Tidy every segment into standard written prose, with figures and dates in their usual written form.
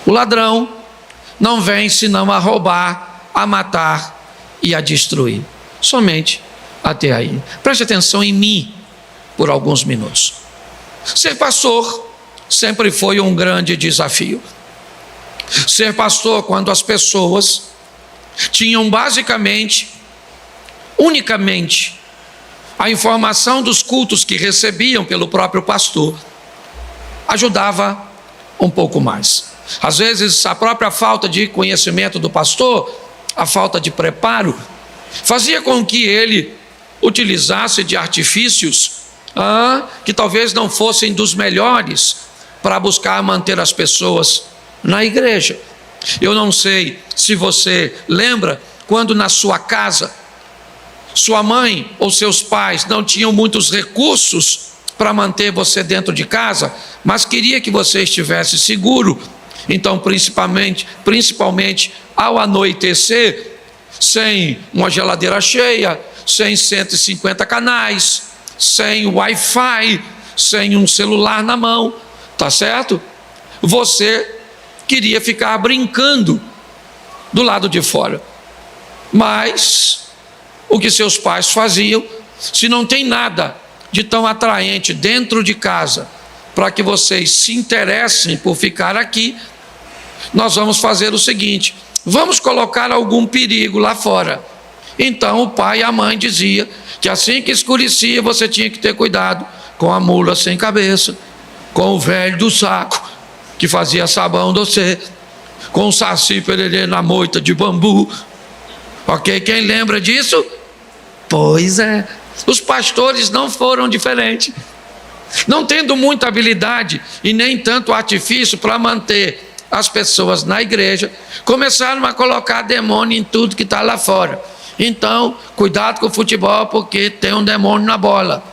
O ladrão não vem senão a roubar, a matar e a destruir. Somente até aí. Preste atenção em mim por alguns minutos. Ser pastor sempre foi um grande desafio. Ser pastor quando as pessoas tinham basicamente, unicamente, a informação dos cultos que recebiam pelo próprio pastor, ajudava um pouco mais. Às vezes a própria falta de conhecimento do pastor, a falta de preparo, fazia com que ele utilizasse de artifícios que talvez não fossem dos melhores para buscar manter as pessoas na igreja. Eu não sei se você lembra quando na sua casa sua mãe ou seus pais não tinham muitos recursos para manter você dentro de casa, mas queria que você estivesse seguro. Então, principalmente ao anoitecer, sem uma geladeira cheia, sem 150 canais, sem Wi-Fi, sem um celular na mão, tá certo? Você queria ficar brincando do lado de fora. Mas o que seus pais faziam, se não tem nada de tão atraente dentro de casa para que vocês se interessem por ficar aqui, nós vamos fazer o seguinte: vamos colocar algum perigo lá fora. Então o pai e a mãe diziam que assim que escurecia você tinha que ter cuidado com a mula sem cabeça, com o velho do saco que fazia sabão doce, com o saci pererê na moita de bambu. Ok? Quem lembra disso? Pois é, os pastores não foram diferentes. Não tendo muita habilidade e nem tanto artifício para manter as pessoas na igreja, começaram a colocar demônio em tudo que está lá fora. Então, cuidado com o futebol porque tem um demônio na bola.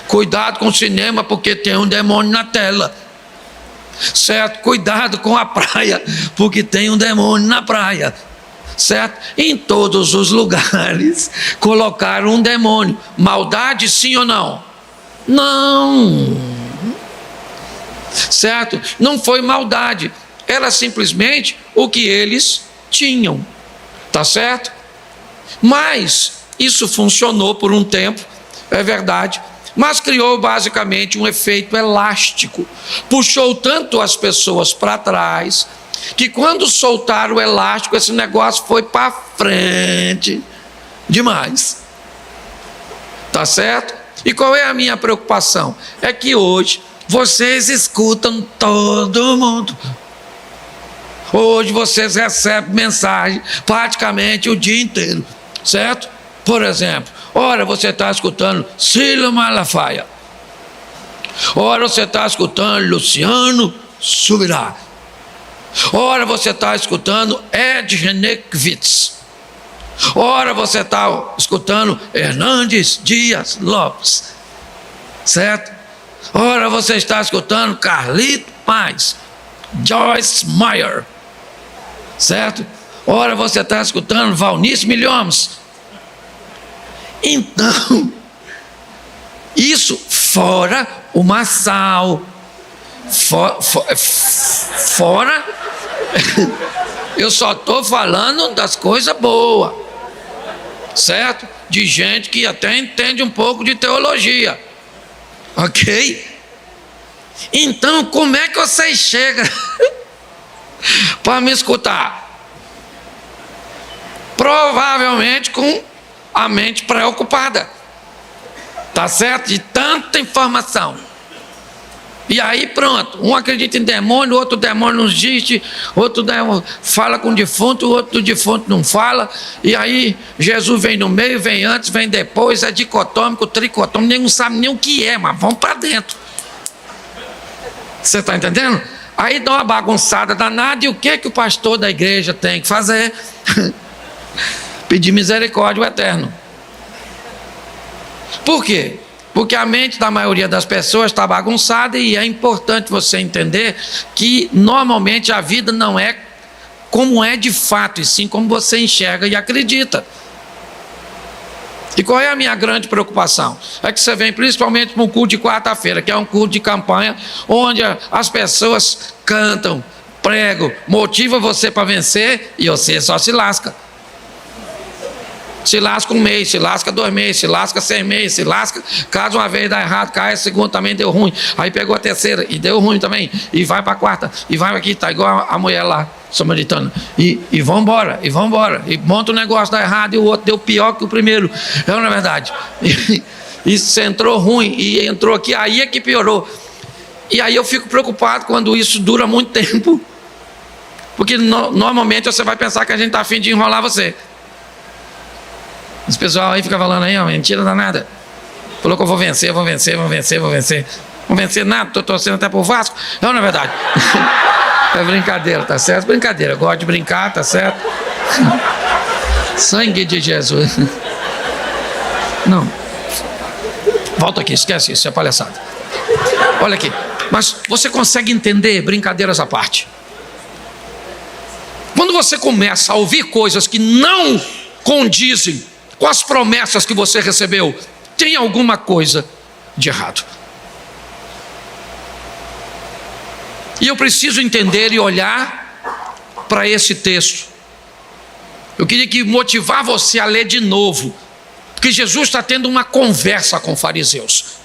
Cuidado com o cinema porque tem um demônio na tela. Certo? Cuidado com a praia porque tem um demônio na praia. Certo? Em todos os lugares colocaram um demônio. Maldade, sim ou não? Não. Certo? Não foi maldade, era simplesmente o que eles tinham. Tá certo? Mas isso funcionou por um tempo, é verdade, mas criou basicamente um efeito elástico. Puxou tanto as pessoas para trás que quando soltaram o elástico, esse negócio foi para frente demais. Tá certo? E qual é a minha preocupação? É que hoje vocês escutam todo mundo. Hoje vocês recebem mensagem praticamente o dia inteiro, certo? Por exemplo, ora você está escutando Cílio Malafaia, ora você está escutando Luciano Subirá, ora você está escutando Ed Renekiewicz, ora você está escutando Hernandes Dias Lopes, certo? Ora você está escutando Carlito Paz, Joyce Meyer, certo? Ora você está escutando Valnice Milhomes. Então, isso fora o Massal, fora, eu só estou falando das coisas boas, certo? De gente que até entende um pouco de teologia. Ok? Então, como é que vocês chegam para me escutar? Provavelmente com a mente preocupada. Tá certo? De tanta informação. E aí pronto, um acredita em demônio, outro demônio não existe, outro demônio fala com o defunto, o outro defunto não fala, e aí Jesus vem no meio, vem antes, vem depois, é dicotômico, tricotômico, ninguém sabe nem o que é, mas vamos para dentro. Você está entendendo? Aí dá uma bagunçada danada, e o que o pastor da igreja tem que fazer? Pedir misericórdia ao Eterno. Por quê? Porque a mente da maioria das pessoas está bagunçada, e é importante você entender que normalmente a vida não é como é de fato, e sim como você enxerga e acredita. E qual é a minha grande preocupação? É que você vem principalmente para um culto de quarta-feira, que é um culto de campanha, onde as pessoas cantam, prego motiva você para vencer e você só se lasca. Se lasca 1 mês, se lasca 2 meses, se lasca 6 meses, se lasca, caso uma vez dá errado, cai a segunda também deu ruim, aí pegou a terceira e deu ruim também, e vai para a quarta, e vai aqui, tá igual a mulher lá, samaritana, e vão embora, e monta um negócio, dá errado, e o outro deu pior que o primeiro, não é verdade? E você entrou ruim, e entrou aqui, aí é que piorou. E aí eu fico preocupado quando isso dura muito tempo, porque normalmente você vai pensar que a gente está a fim de enrolar você. Esse pessoal aí fica falando aí, ó, mentira danada. Falou que eu vou vencer. Vou vencer nada, estou torcendo até pro Vasco. Não é verdade? É brincadeira, tá certo? Brincadeira, eu gosto de brincar, tá certo? Sangue de Jesus. Não. Volta aqui, esquece isso, é palhaçada. Olha aqui, mas você consegue entender, brincadeiras à parte. Quando você começa a ouvir coisas que não condizem com as promessas que você recebeu, tem alguma coisa de errado. E eu preciso entender e olhar para esse texto. Eu queria que motivar você a ler de novo, porque Jesus está tendo uma conversa com fariseus.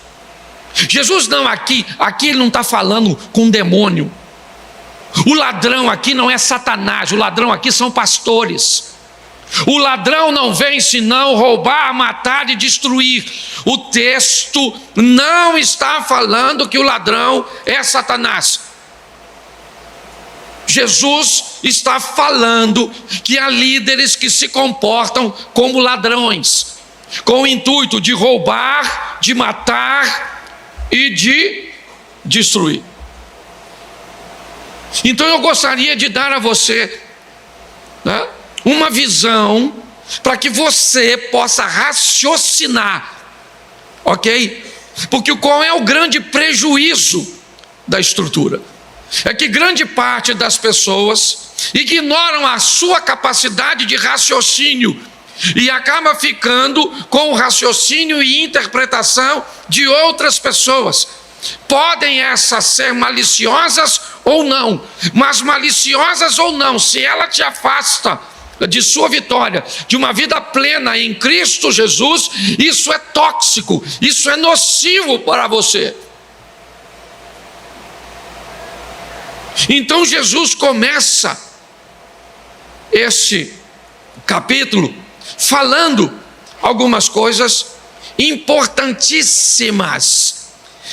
Jesus não aqui ele não está falando com demônio. O ladrão aqui não é Satanás, o ladrão aqui são pastores. O ladrão não vem senão roubar, matar e destruir. O texto não está falando que o ladrão é Satanás. Jesus está falando que há líderes que se comportam como ladrões, com o intuito de roubar, de matar e de destruir. Então eu gostaria de dar a você, né, uma visão para que você possa raciocinar, ok? Porque qual é o grande prejuízo da estrutura? É que grande parte das pessoas ignoram a sua capacidade de raciocínio e acaba ficando com o raciocínio e interpretação de outras pessoas. Podem essas ser maliciosas ou não, mas maliciosas ou não, se ela te afasta de sua vitória, de uma vida plena em Cristo Jesus, isso é tóxico, isso é nocivo para você. Então Jesus começa esse capítulo falando algumas coisas importantíssimas,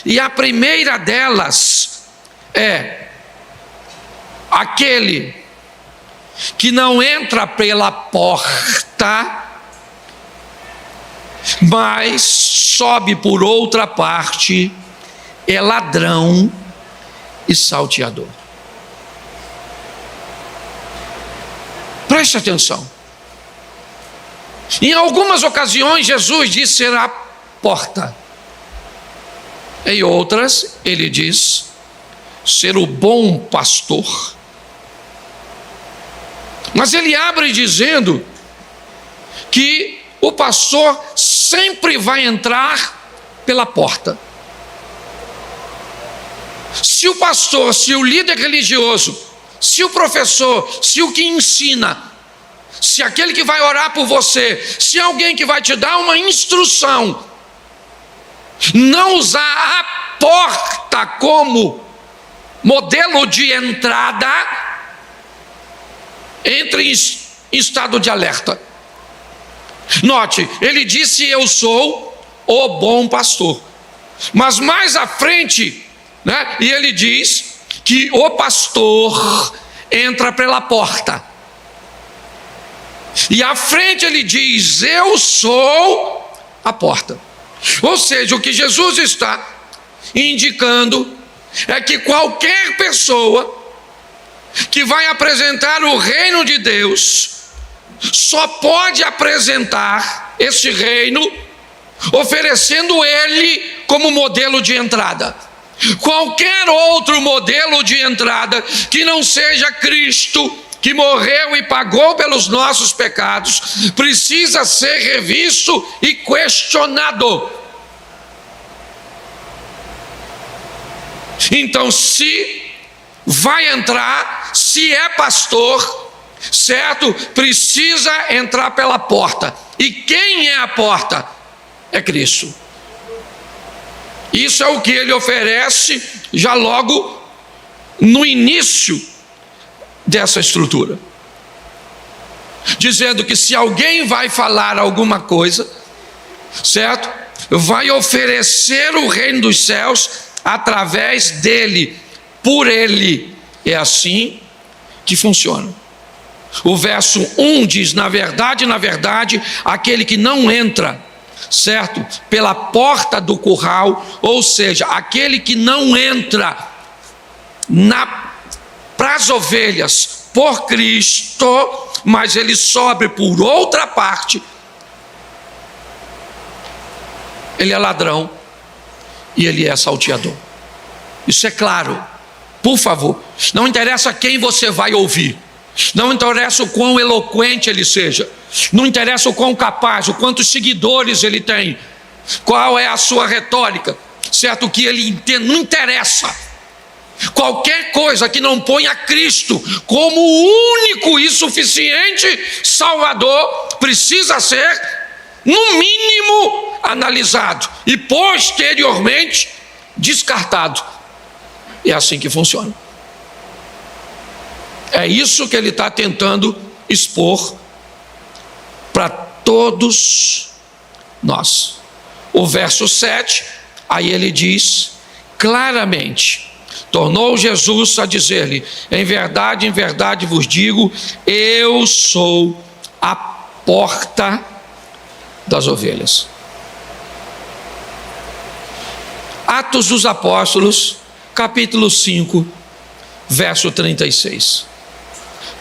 e a primeira delas é: aquele que não entra pela porta, mas sobe por outra parte, é ladrão e salteador. Preste atenção. Em algumas ocasiões Jesus diz ser a porta. Em outras ele diz ser o bom pastor. Mas ele abre dizendo que o pastor sempre vai entrar pela porta. Se o pastor, se o líder religioso, se o professor, se o que ensina, se aquele que vai orar por você, se alguém que vai te dar uma instrução, não usar a porta como modelo de entrada, entre em estado de alerta. Note, ele disse: eu sou o bom pastor. Mas mais à frente, né, e ele diz que o pastor entra pela porta. E à frente ele diz: eu sou a porta. Ou seja, o que Jesus está indicando é que qualquer pessoa que vai apresentar o reino de Deus só pode apresentar esse reino oferecendo ele como modelo de entrada. Qualquer outro modelo de entrada que não seja Cristo, que morreu e pagou pelos nossos pecados, precisa ser revisto e questionado. Então, se vai entrar, se é pastor, certo? Precisa entrar pela porta. E quem é a porta? É Cristo. Isso é o que ele oferece já logo no início dessa estrutura. Dizendo que se alguém vai falar alguma coisa, certo? Vai oferecer o reino dos céus através dele, por ele. É assim que funciona. O verso 1 diz: na verdade, aquele que não entra, certo, pela porta do curral, ou seja, aquele que não entra para as ovelhas por Cristo, mas ele sobe por outra parte, ele é ladrão e ele é salteador. Isso é claro. Por favor, não interessa quem você vai ouvir, não interessa o quão eloquente ele seja, não interessa o quão capaz, o quantos seguidores ele tem, qual é a sua retórica, certo? O que ele entende, não interessa. Qualquer coisa que não ponha Cristo como o único e suficiente Salvador precisa ser, no mínimo, analisado e posteriormente descartado. É assim que funciona. É isso que ele está tentando expor para todos nós. O verso 7, aí ele diz claramente, tornou Jesus a dizer-lhe: em verdade vos digo, eu sou a porta das ovelhas. Atos dos Apóstolos, capítulo 5, verso 36.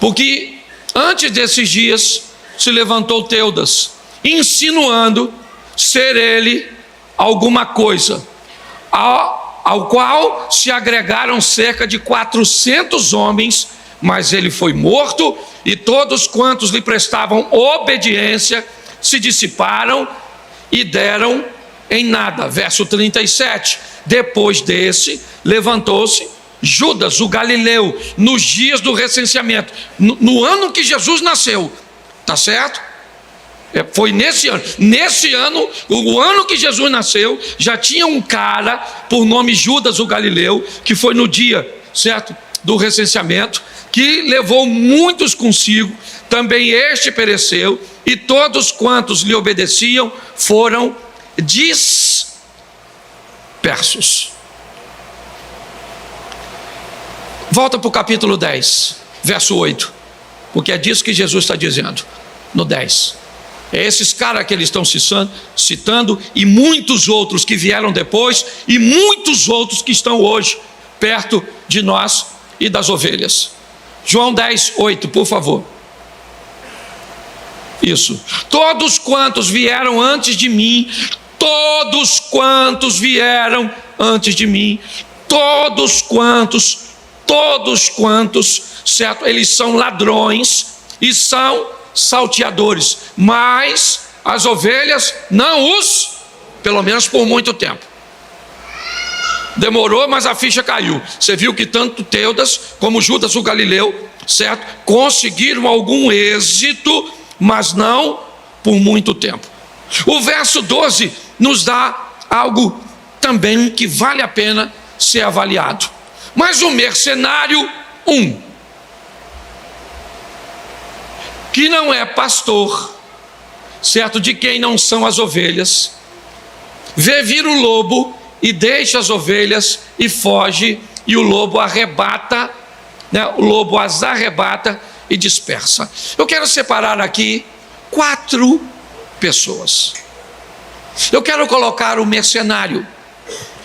Porque antes desses dias se levantou Teudas, insinuando ser ele alguma coisa, ao qual se agregaram cerca de 400 homens, mas ele foi morto, e todos quantos lhe prestavam obediência se dissiparam e deram em nada. Verso 37, depois desse levantou-se Judas o Galileu, nos dias do recenseamento, no ano que Jesus nasceu, tá certo? Foi nesse ano, o ano que Jesus nasceu, já tinha um cara por nome Judas o Galileu, que foi no dia, certo, do recenseamento, que levou muitos consigo, também este pereceu, e todos quantos lhe obedeciam foram dispersos. Volta para o capítulo 10, verso 8, porque é disso que Jesus está dizendo, no 10. É esses caras que eles estão citando, e muitos outros que vieram depois, e muitos outros que estão hoje perto de nós e das ovelhas. João 10, 8, por favor. Isso. Todos quantos vieram antes de mim, todos quantos, certo? Eles são ladrões e são salteadores, mas as ovelhas não os, pelo menos por muito tempo. Demorou, mas a ficha caiu. Você viu que tanto Teudas como Judas o Galileu, certo, conseguiram algum êxito, mas não por muito tempo. O verso 12 nos dá algo também que vale a pena ser avaliado. Mas o mercenário 1, que não é pastor, certo, de quem não são as ovelhas, vê vir o lobo e deixa as ovelhas e foge, e o lobo arrebata, né? O lobo as arrebata e dispersa. Eu quero separar aqui 4 pessoas. Eu quero colocar o mercenário,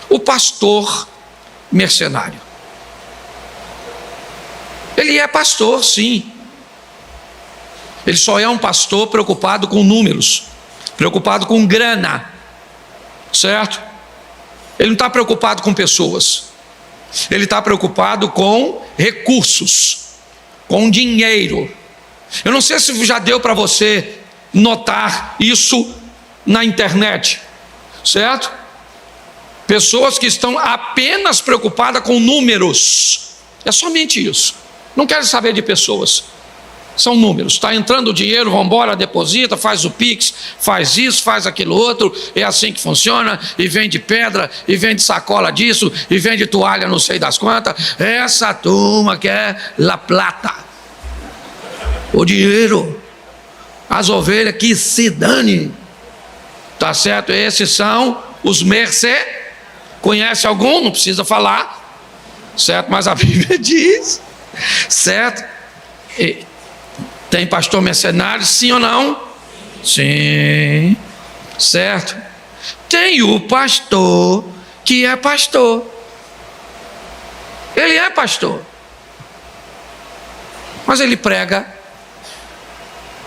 o pastor mercenário. Ele é pastor, sim. Ele só é um pastor preocupado com números, preocupado com grana, certo? Ele não está preocupado com pessoas, ele está preocupado com recursos, com dinheiro. Eu não sei se já deu para você notar isso na internet, certo? Pessoas que estão apenas preocupadas com números, é somente isso. Não querem saber de pessoas. São números. Está entrando o dinheiro, vão embora, deposita, faz o Pix, faz isso, faz aquilo outro. É assim que funciona. E vende pedra, e vende sacola disso, e vende toalha, não sei das quantas. Essa turma quer La Plata. O dinheiro. As ovelhas que se dane. Tá certo? Esses são os mercê. Conhece algum? Não precisa falar. Certo? Mas a Bíblia diz. Certo? Tem pastor mercenário, sim ou não? Sim. Certo? Tem o pastor que é pastor. Ele é pastor. Mas ele prega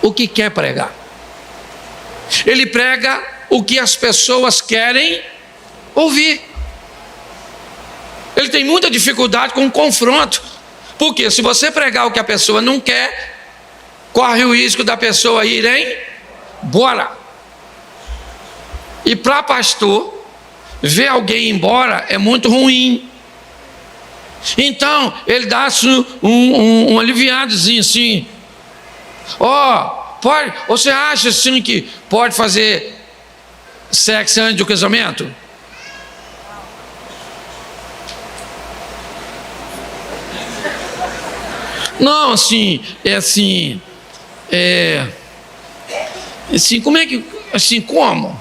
o que quer pregar. Ele prega o que as pessoas querem ouvir. Ele tem muita dificuldade com o confronto. Porque se você pregar o que a pessoa não quer, corre o risco da pessoa ir embora. E para pastor, ver alguém ir embora é muito ruim. Então, ele dá um aliviadozinho assim. Pode, você acha assim que pode fazer sexo antes do casamento? Não, assim, assim, como é que, assim, como?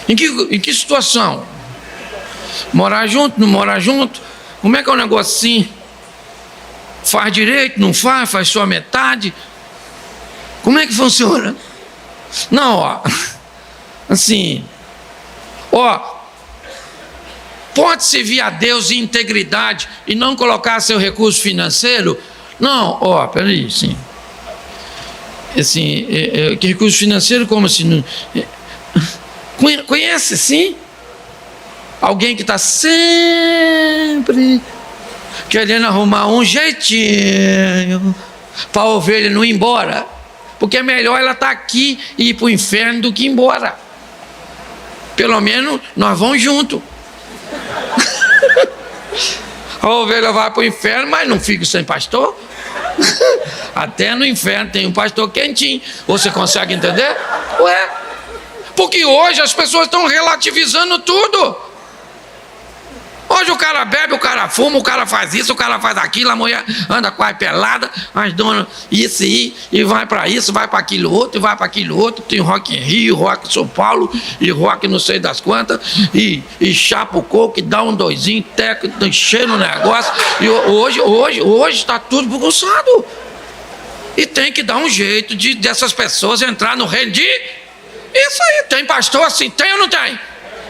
Em que situação? Morar junto, não morar junto? Como é que é um negócio assim? Faz direito, não faz, faz só metade? Como é que funciona? Não, assim, pode servir a Deus em integridade e não colocar seu recurso financeiro? Não, peraí, sim. Assim, que recurso financeiro, como assim? Conhece, sim? Alguém que está sempre querendo arrumar um jeitinho para a ovelha não ir embora. Porque é melhor ela estar aqui e ir para o inferno do que ir embora. Pelo menos nós vamos junto. A ovelha vai para o inferno, mas não fica sem pastor. Até no inferno tem um pastor quentinho. Você consegue entender? Porque hoje as pessoas estão relativizando tudo. Hoje o cara bebe, o cara fuma, o cara faz isso, o cara faz aquilo, a mulher anda quase pelada, as donas isso e vai para isso, vai para aquilo outro, e vai para aquilo outro. Tem Rock em Rio, Rock em São Paulo, e Rock não sei das quantas, e chapa o coco, e dá um doisinho, teco, cheio no negócio. E hoje está tudo bagunçado. E tem que dar um jeito dessas pessoas entrar no reino de... Isso aí, tem pastor assim, tem ou não tem?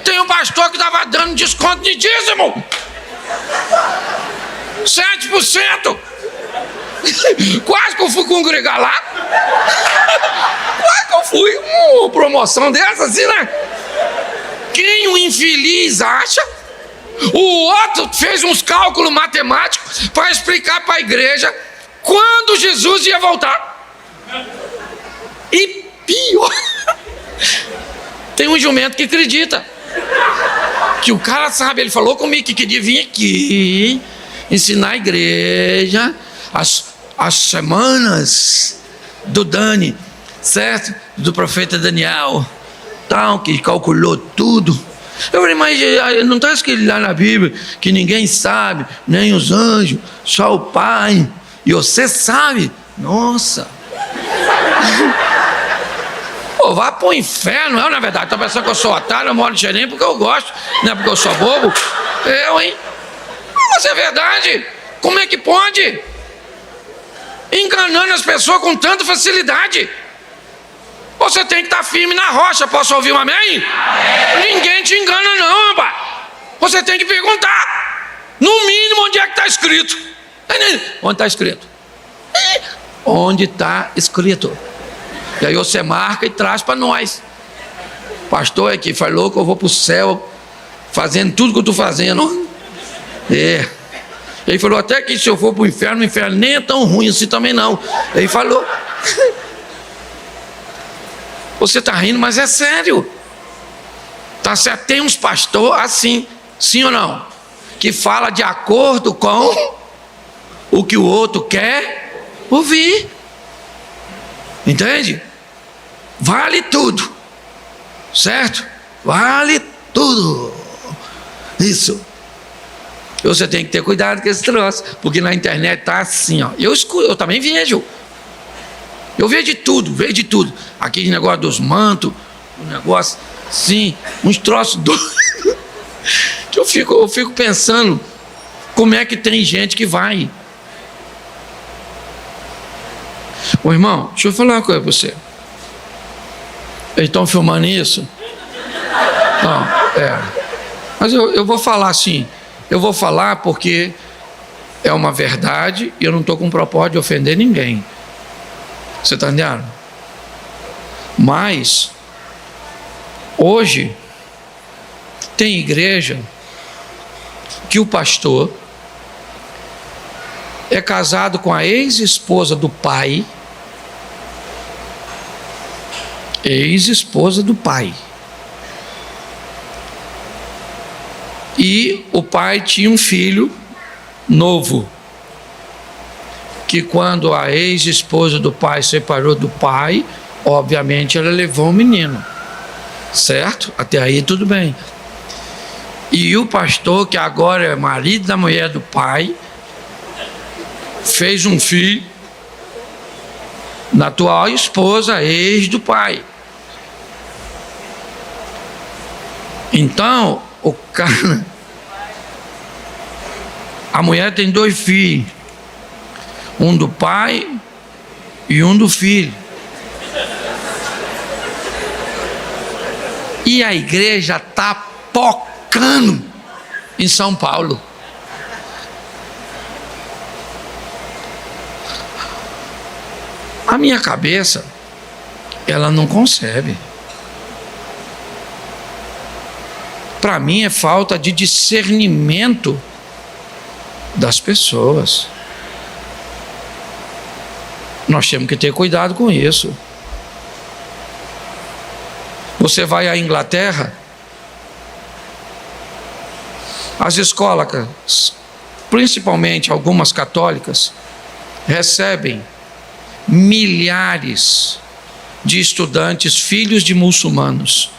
Tem um pastor que estava dando desconto de dízimo. 7%. Quase que eu fui congregar lá. Quase que eu fui. Uma promoção dessa assim, né? Quem o infeliz acha? O outro fez uns cálculos matemáticos para explicar para a igreja quando Jesus ia voltar. E pior, tem um jumento que acredita. Que o cara sabe, ele falou comigo que queria vir aqui ensinar a igreja as semanas do Dani, certo? Do profeta Daniel, tal, que calculou tudo. Eu falei, mas não está escrito lá na Bíblia que ninguém sabe, nem os anjos, só o Pai, e você sabe? Nossa. Vá para o inferno, na verdade. Estou pensando que eu sou otário, eu moro em Xerém porque eu gosto, não é porque eu sou bobo. Mas é verdade. Como é que pode? Enganando as pessoas com tanta facilidade. Você tem que estar firme na rocha. Posso ouvir um amém? Amém. Ninguém te engana não, rapaz. Você tem que perguntar. No mínimo, onde é que está escrito? Onde está escrito? Onde está escrito? E aí você marca e traz para nós. Pastor aqui falou que eu vou para o céu fazendo tudo que eu estou fazendo. Ele falou até que se eu for para o inferno nem é tão ruim assim também não. Ele falou. Você está rindo, mas é sério. Tá certo? Tem uns pastores assim, sim ou não? Que fala de acordo com o que o outro quer ouvir. Entende? Vale tudo, certo? Vale tudo. Isso. Você tem que ter cuidado com esse troço, porque na internet tá assim, ó. Eu também vejo. Eu vejo de tudo, vejo de tudo. Aquele negócio dos mantos, um negócio assim, uns troços doidos. Que eu fico pensando, como é que tem gente que vai. Ô irmão, deixa eu falar uma coisa pra você. Eles estão filmando isso? Não, mas eu vou falar assim. Eu vou falar porque é uma verdade e eu não estou com o propósito de ofender ninguém. Você está entendendo? Mas hoje tem igreja que o pastor é casado com a ex-esposa do pai. Ex-esposa do pai. E o pai tinha um filho novo, que quando a ex-esposa do pai separou do pai, obviamente ela levou o menino, certo? Até aí tudo bem. E o pastor, que agora é marido da mulher do pai, fez um filho na atual esposa, ex do pai. Então, o cara, a mulher tem 2 filhos, um do pai e um do filho. E a igreja está pocando em São Paulo. A minha cabeça, ela não concebe. Para mim é falta de discernimento das pessoas. Nós temos que ter cuidado com isso. Você vai à Inglaterra, as escolas, principalmente algumas católicas, recebem milhares de estudantes, filhos de muçulmanos,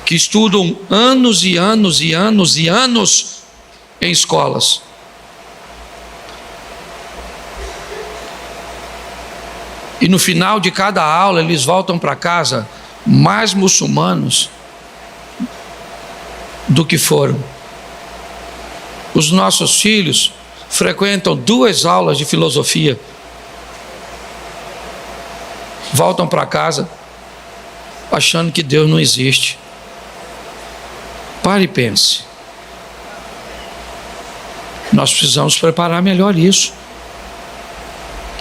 que estudam anos e anos e anos e anos em escolas. E no final de cada aula eles voltam para casa mais muçulmanos do que foram. Os nossos filhos frequentam 2 aulas de filosofia, voltam para casa achando que Deus não existe. Pare e pense. Nós precisamos preparar melhor isso.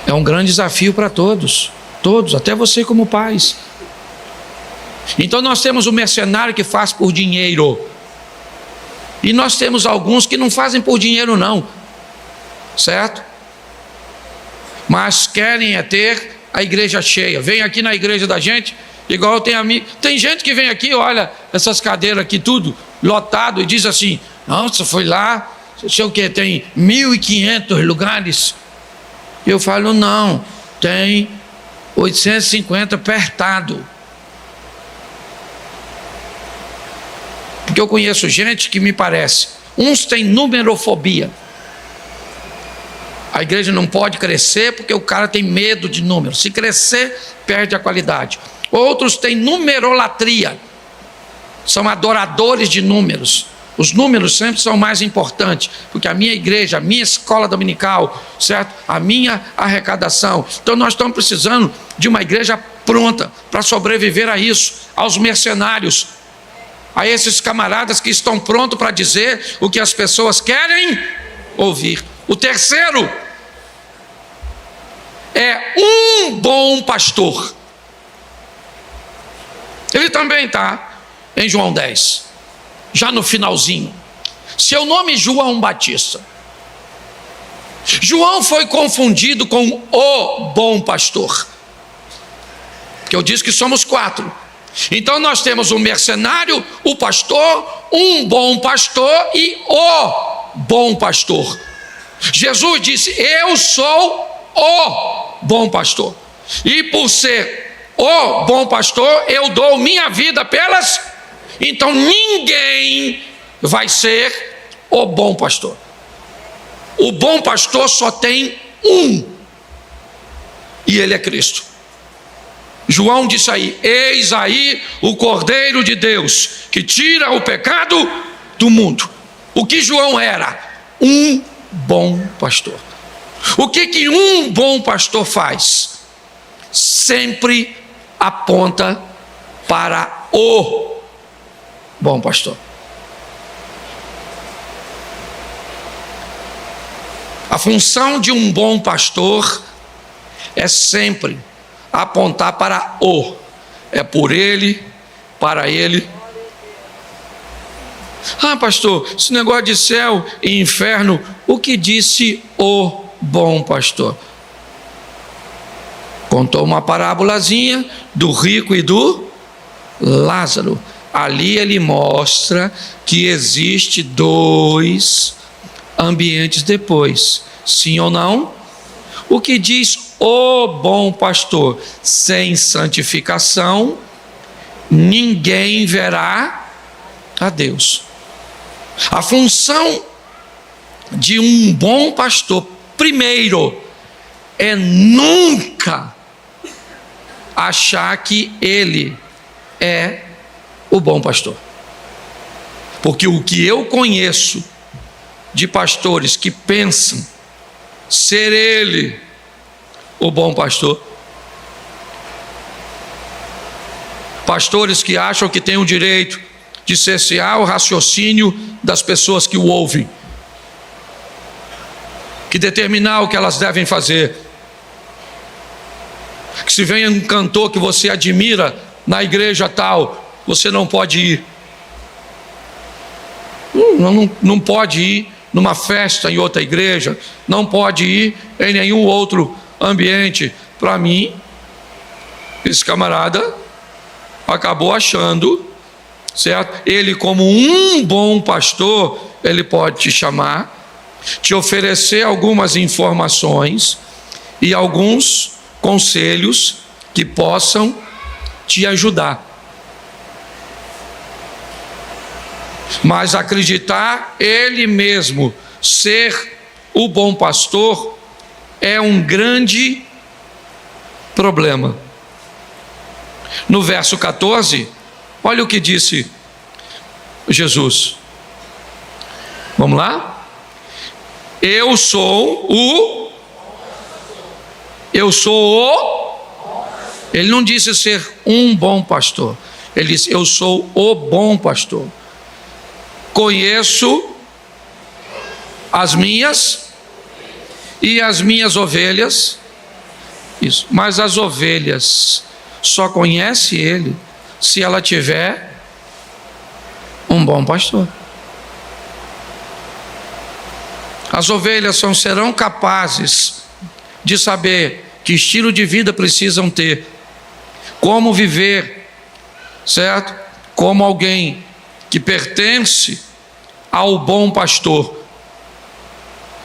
É um grande desafio para todos, até você como pais. Então nós temos o mercenário que faz por dinheiro, e nós temos alguns que não fazem por dinheiro não, certo? Mas querem é ter a igreja cheia. Vem aqui na igreja da gente, igual tem gente que vem aqui, olha essas cadeiras aqui tudo lotado e diz assim: nossa, foi lá, sei o que, tem 1.500 lugares. Eu falo: não, tem 850 apertado. Porque eu conheço gente que me parece, uns têm numerofobia. A igreja não pode crescer porque o cara tem medo de número. Se crescer, perde a qualidade. Outros têm numerolatria, são adoradores de números. Os números sempre são mais importantes, porque a minha igreja, a minha escola dominical, certo? A minha arrecadação. Então nós estamos precisando de uma igreja pronta para sobreviver a isso, aos mercenários, a esses camaradas que estão prontos para dizer o que as pessoas querem ouvir. O terceiro é um bom pastor. Ele também está em João 10, já no finalzinho. Seu nome é João Batista. João foi confundido com o bom pastor, porque eu disse que somos 4. Então nós temos o mercenário, o pastor, um bom pastor e o bom pastor. Jesus disse: eu sou o bom pastor, e por ser o bom pastor, eu dou minha vida pelas. Então ninguém vai ser o bom pastor. O bom pastor só tem um, e ele é Cristo. João disse aí: eis aí o Cordeiro de Deus, que tira o pecado do mundo. O que João era? Um bom pastor. O que um bom pastor faz? Sempre aponta para o bom pastor. A função de um bom pastor é sempre apontar para o. É por ele, para ele. Ah, pastor, esse negócio de céu e inferno, o que disse o bom pastor? Contou uma parábolazinha do rico e do Lázaro. Ali ele mostra que existe dois ambientes depois, sim ou não? O que diz o bom pastor? Sem santificação ninguém verá a Deus. A função de um bom pastor, primeiro, é nunca achar que ele é o bom pastor. Porque o que eu conheço de pastores que pensam ser ele o bom pastor, pastores que acham que têm o direito de cercear o raciocínio das pessoas que o ouvem, que determinar o que elas devem fazer, que se vem um cantor que você admira na igreja tal, você não pode ir, não pode ir numa festa em outra igreja, não pode ir em nenhum outro ambiente. Para mim, esse camarada acabou achando, certo? Ele, como um bom pastor, ele pode te chamar, te oferecer algumas informações e alguns conselhos que possam te ajudar. Mas acreditar ele mesmo ser o bom pastor é um grande problema. No verso 14, olha o que disse Jesus. Vamos lá? Eu sou o. Ele não disse ser um bom pastor. Ele disse: eu sou o bom pastor. Conheço as minhas e as minhas ovelhas. Isso. Mas as ovelhas só conhece ele se ela tiver um bom pastor. As ovelhas só serão capazes de saber que estilo de vida precisam ter, como viver, certo? Como alguém que pertence ao bom pastor,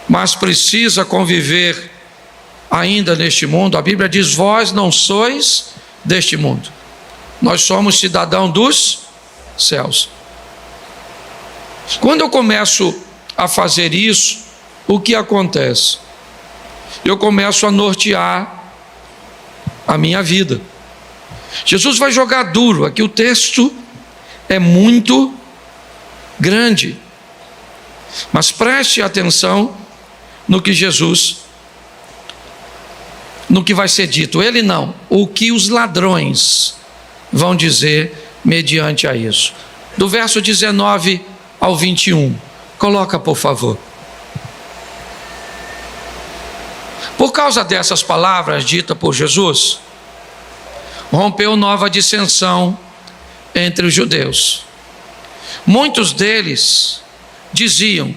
mas precisa conviver ainda neste mundo. A Bíblia diz: vós não sois deste mundo, nós somos cidadãos dos céus. Quando eu começo a fazer isso, o que acontece? Eu começo a nortear a minha vida. Jesus vai jogar duro, aqui o texto é muito grande, mas preste atenção no que Jesus, no que vai ser dito. Ele não, o que os ladrões vão dizer mediante a isso. Do verso 19 ao 21, coloca por favor. Por causa dessas palavras ditas por Jesus, rompeu nova dissensão entre os judeus. Muitos deles diziam: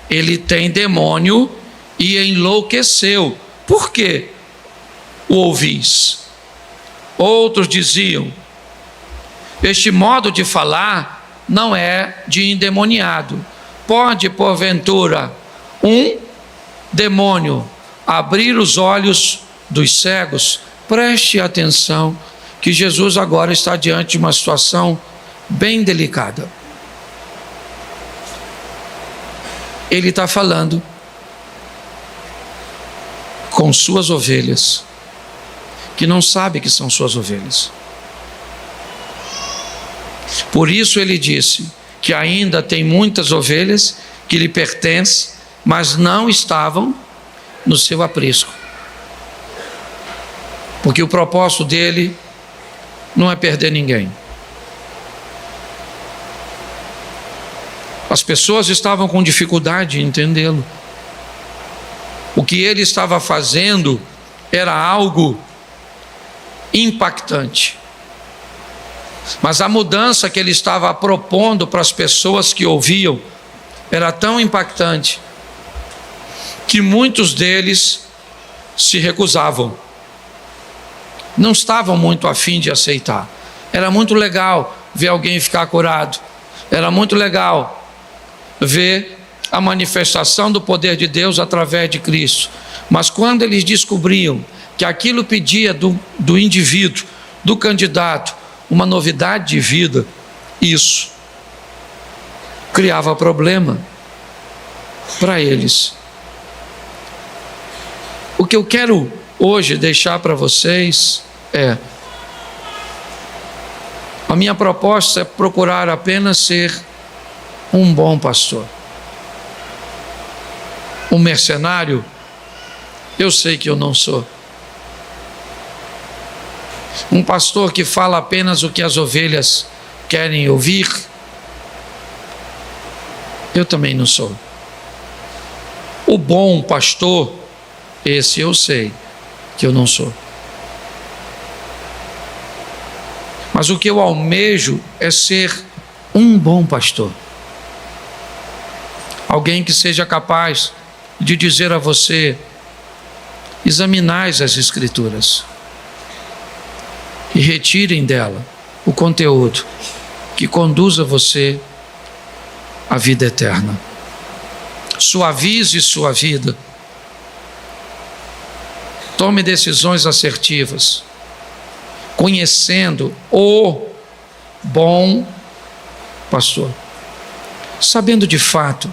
ele tem demônio e enlouqueceu. Por que o ouvis? Outros diziam: este modo de falar não é de endemoniado. Pode, porventura, um demônio abrir os olhos dos cegos, preste atenção que Jesus agora está diante de uma situação bem delicada. Ele está falando com suas ovelhas, que não sabe que são suas ovelhas. Por isso ele disse que ainda tem muitas ovelhas que lhe pertencem, mas não estavam no seu aprisco. Porque o propósito dele não é perder ninguém. As pessoas estavam com dificuldade em entendê-lo. O que ele estava fazendo era algo impactante. Mas a mudança que ele estava propondo para as pessoas que ouviam era tão impactante que muitos deles se recusavam. Não estavam muito afim de aceitar. Era muito legal ver alguém ficar curado. Era muito legal ver a manifestação do poder de Deus através de Cristo. Mas quando eles descobriam que aquilo pedia do indivíduo, do candidato, uma novidade de vida, isso criava problema para eles. O que eu quero hoje deixar para vocês é: a minha proposta é procurar apenas ser um bom pastor. Um mercenário, eu sei que eu não sou. Um pastor que fala apenas o que as ovelhas querem ouvir, eu também não sou. O bom pastor, esse eu sei que eu não sou. Mas o que eu almejo é ser um bom pastor. Alguém que seja capaz de dizer a você: examinais as Escrituras e retirem dela o conteúdo que conduza você à vida eterna. Suavize sua vida. Tome decisões assertivas, conhecendo o bom pastor, sabendo de fato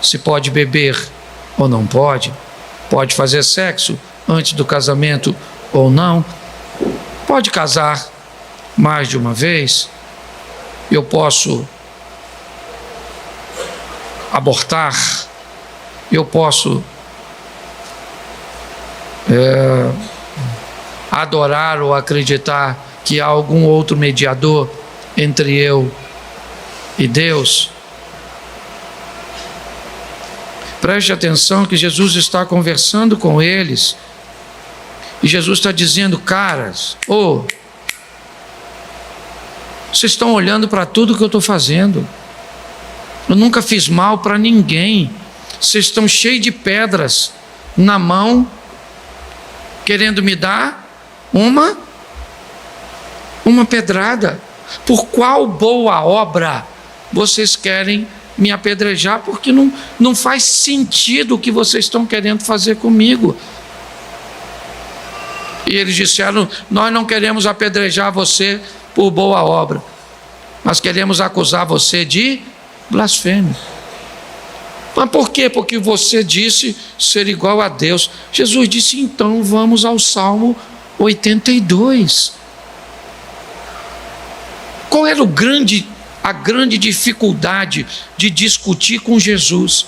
se pode beber ou não pode, pode fazer sexo antes do casamento ou não, pode casar mais de uma vez, eu posso abortar, eu posso adorar ou acreditar que há algum outro mediador entre eu e Deus. Preste atenção que Jesus está conversando com eles e Jesus está dizendo: caras, vocês estão olhando para tudo que eu estou fazendo. Eu nunca fiz mal para ninguém. Vocês estão cheios de pedras na mão, querendo me dar uma pedrada. Por qual boa obra vocês querem me apedrejar? Porque não faz sentido o que vocês estão querendo fazer comigo. E eles disseram: nós não queremos apedrejar você por boa obra, mas queremos acusar você de blasfêmia. Mas por quê? Porque você disse ser igual a Deus. Jesus disse: então vamos ao Salmo 82. Qual era a grande dificuldade de discutir com Jesus?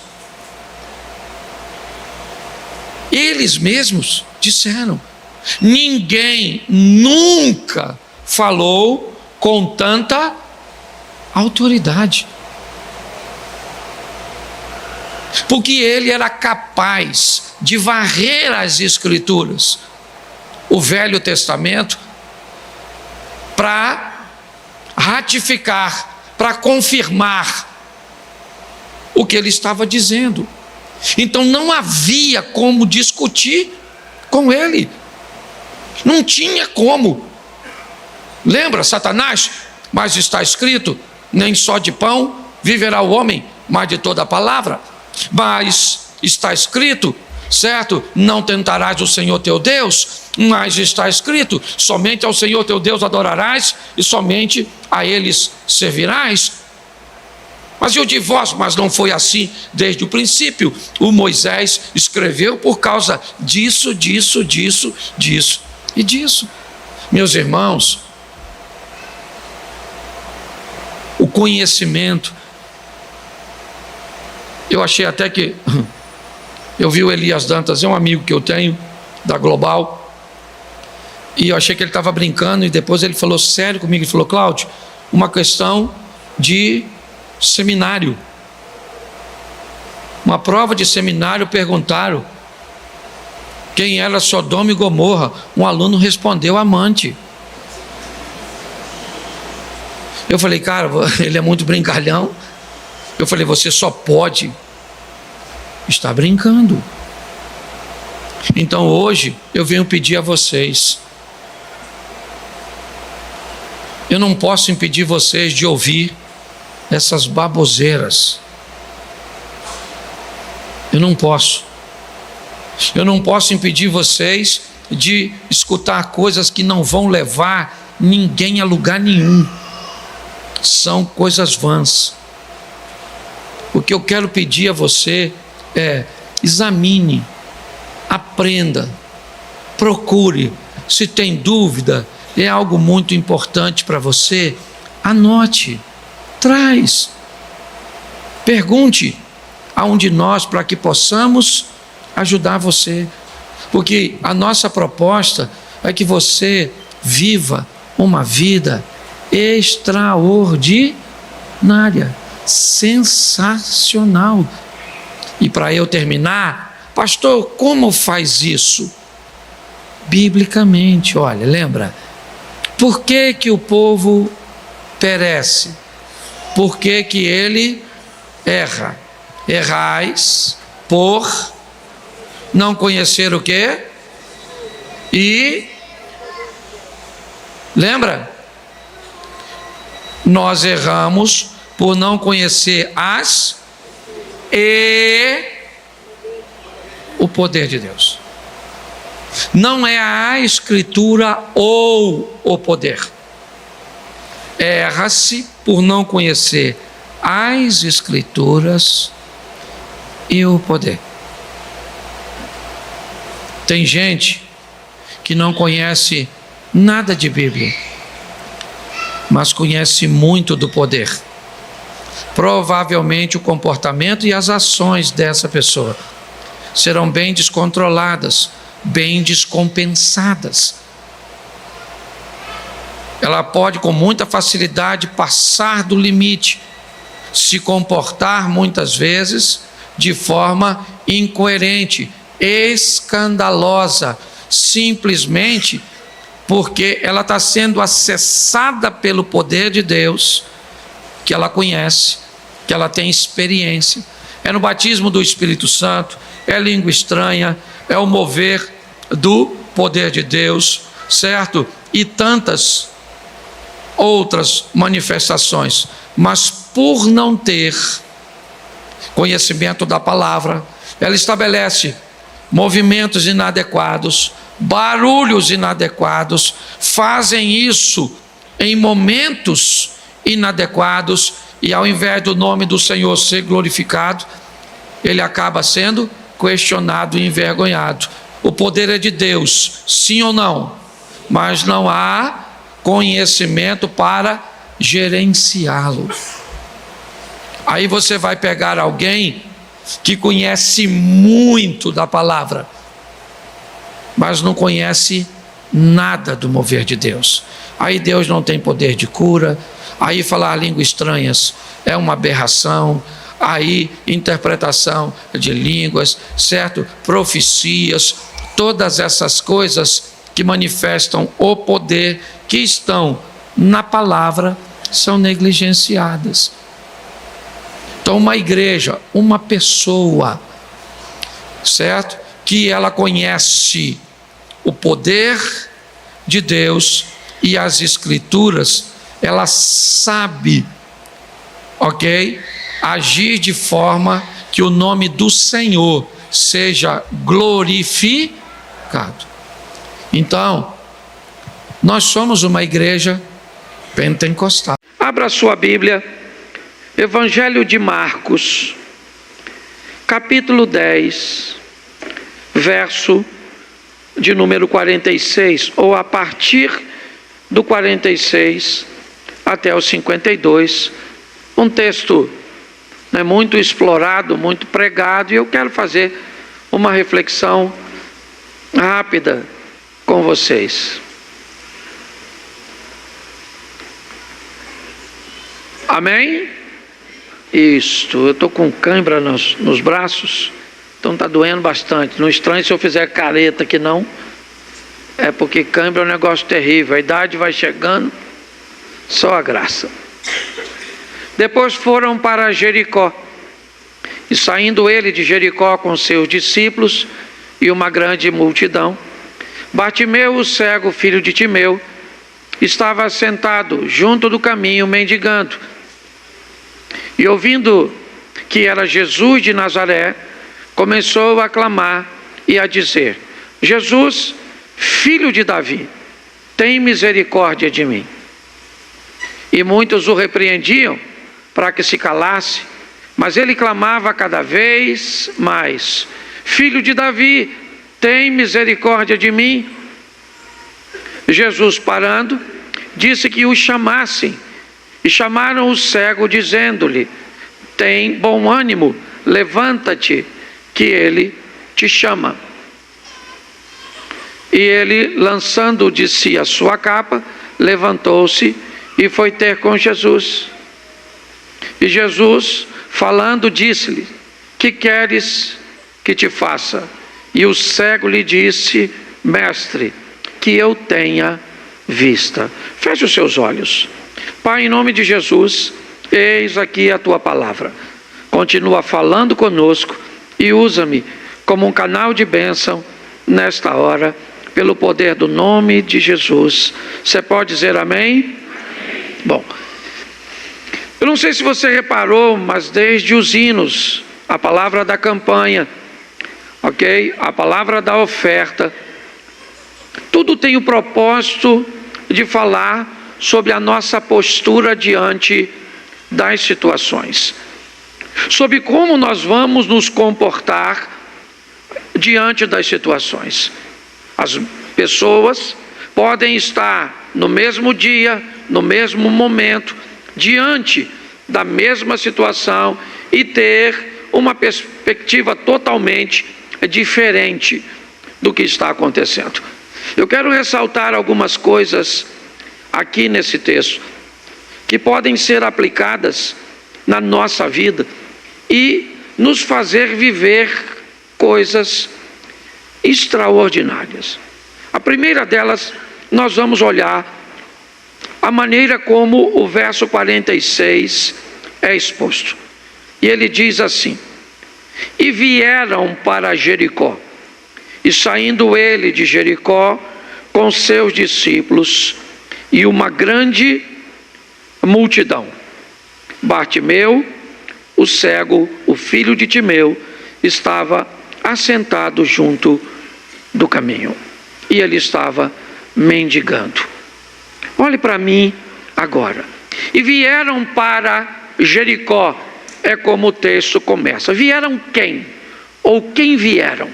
Eles mesmos disseram: ninguém nunca falou com tanta autoridade. Porque ele era capaz de varrer as Escrituras, o Velho Testamento, para ratificar, para confirmar o que ele estava dizendo. Então não havia como discutir com ele. Não tinha como. Lembra Satanás? Mas está escrito: nem só de pão viverá o homem, mas de toda a palavra. Mas está escrito, certo? Não tentarás o Senhor teu Deus, mas está escrito: somente ao Senhor teu Deus adorarás e somente a eles servirás. Mas e o divórcio? Mas não foi assim desde o princípio. O Moisés escreveu por causa disso e disso. Meus irmãos, o conhecimento, eu achei até que, eu vi o Elias Dantas, é um amigo que eu tenho, da Global, e eu achei que ele estava brincando, e depois ele falou sério comigo, ele falou: Cláudio, uma questão de seminário, uma prova de seminário, perguntaram quem era Sodoma e Gomorra, um aluno respondeu: amante. Eu falei: cara, ele é muito brincalhão. Eu falei: você só pode estar brincando. Então hoje eu venho pedir a vocês, eu não posso impedir vocês de ouvir essas baboseiras. Eu não posso impedir vocês de escutar coisas que não vão levar ninguém a lugar nenhum. São coisas vãs. O que eu quero pedir a você é: examine, aprenda, procure. Se tem dúvida, é algo muito importante para você, anote, traz, pergunte a um de nós para que possamos ajudar você, porque a nossa proposta é que você viva uma vida extraordinária, sensacional. E para eu terminar, pastor, como faz isso? Biblicamente, olha, lembra? Por que que o povo perece? Por que que ele erra? Errais por não conhecer o quê? E lembra? Nós erramos por não conhecer o poder de Deus. Não é a Escritura ou o poder. Erra-se por não conhecer as Escrituras e o poder. Tem gente que não conhece nada de Bíblia, mas conhece muito do poder. Provavelmente o comportamento e as ações dessa pessoa serão bem descontroladas, bem descompensadas. Ela pode com muita facilidade passar do limite, se comportar muitas vezes de forma incoerente, escandalosa, simplesmente porque ela está sendo acessada pelo poder de Deus, que ela conhece, que ela tem experiência. É no batismo do Espírito Santo, é língua estranha, é o mover do poder de Deus, certo? E tantas outras manifestações. Mas por não ter conhecimento da palavra, ela estabelece movimentos inadequados, barulhos inadequados, fazem isso em momentos inadequados, e ao invés do nome do Senhor ser glorificado, ele acaba sendo questionado e envergonhado. O poder é de Deus, sim ou não? Mas não há conhecimento para gerenciá-lo. Aí você vai pegar alguém que conhece muito da palavra, mas não conhece nada do mover de Deus. Aí Deus não tem poder de cura, aí falar línguas estranhas é uma aberração, aí interpretação de línguas, certo? Profecias, todas essas coisas que manifestam o poder que estão na palavra são negligenciadas. Então uma igreja, uma pessoa, certo? Que ela conhece o poder de Deus e as Escrituras, ela sabe, ok? Agir de forma que o nome do Senhor seja glorificado. Então, nós somos uma igreja pentecostal. Abra sua Bíblia, Evangelho de Marcos, capítulo 10, verso de número 46, ou a partir do 46 até o 52, um texto muito explorado, muito pregado, e eu quero fazer uma reflexão rápida com vocês. Amém? Isto, eu estou com cãibra nos braços, então está doendo bastante. Não estranhe se eu fizer careta que não, é porque cãibra é um negócio terrível, a idade vai chegando, só a graça. Depois foram para Jericó, e saindo ele de Jericó com seus discípulos e uma grande multidão, Bartimeu, o cego, filho de Timeu, estava sentado junto do caminho mendigando. E ouvindo que era Jesus de Nazaré, começou a clamar e a dizer: Jesus, filho de Davi, tem misericórdia de mim. E muitos o repreendiam para que se calasse, mas ele clamava cada vez mais: Filho de Davi, tem misericórdia de mim. Jesus, parando, disse que o chamassem, e chamaram o cego, dizendo-lhe: tem bom ânimo, levanta-te, que ele te chama. E ele, lançando de si a sua capa, levantou-se e foi ter com Jesus. E Jesus, falando, disse-lhe: que queres que te faça? E o cego lhe disse: Mestre, que eu tenha vista. Feche os seus olhos. Pai, em nome de Jesus, eis aqui a tua palavra. Continua falando conosco e usa-me como um canal de bênção nesta hora, pelo poder do nome de Jesus. Você pode dizer amém? Bom, eu não sei se você reparou, mas desde os hinos, a palavra da campanha, ok? A palavra da oferta, tudo tem o propósito de falar sobre a nossa postura diante das situações, sobre como nós vamos nos comportar diante das situações. As pessoas podem estar no mesmo dia, no mesmo momento, diante da mesma situação e ter uma perspectiva totalmente diferente do que está acontecendo. Eu quero ressaltar algumas coisas aqui nesse texto que podem ser aplicadas na nossa vida e nos fazer viver coisas extraordinárias. A primeira delas, nós vamos olhar a maneira como o verso 46 é exposto. E ele diz assim: e vieram para Jericó, e saindo ele de Jericó com seus discípulos e uma grande multidão, Bartimeu, o cego, o filho de Timeu, estava assentado junto do caminho, e ele estava mendigando. Olhe para mim agora. E vieram para Jericó, é como o texto começa. Vieram quem? Ou quem vieram?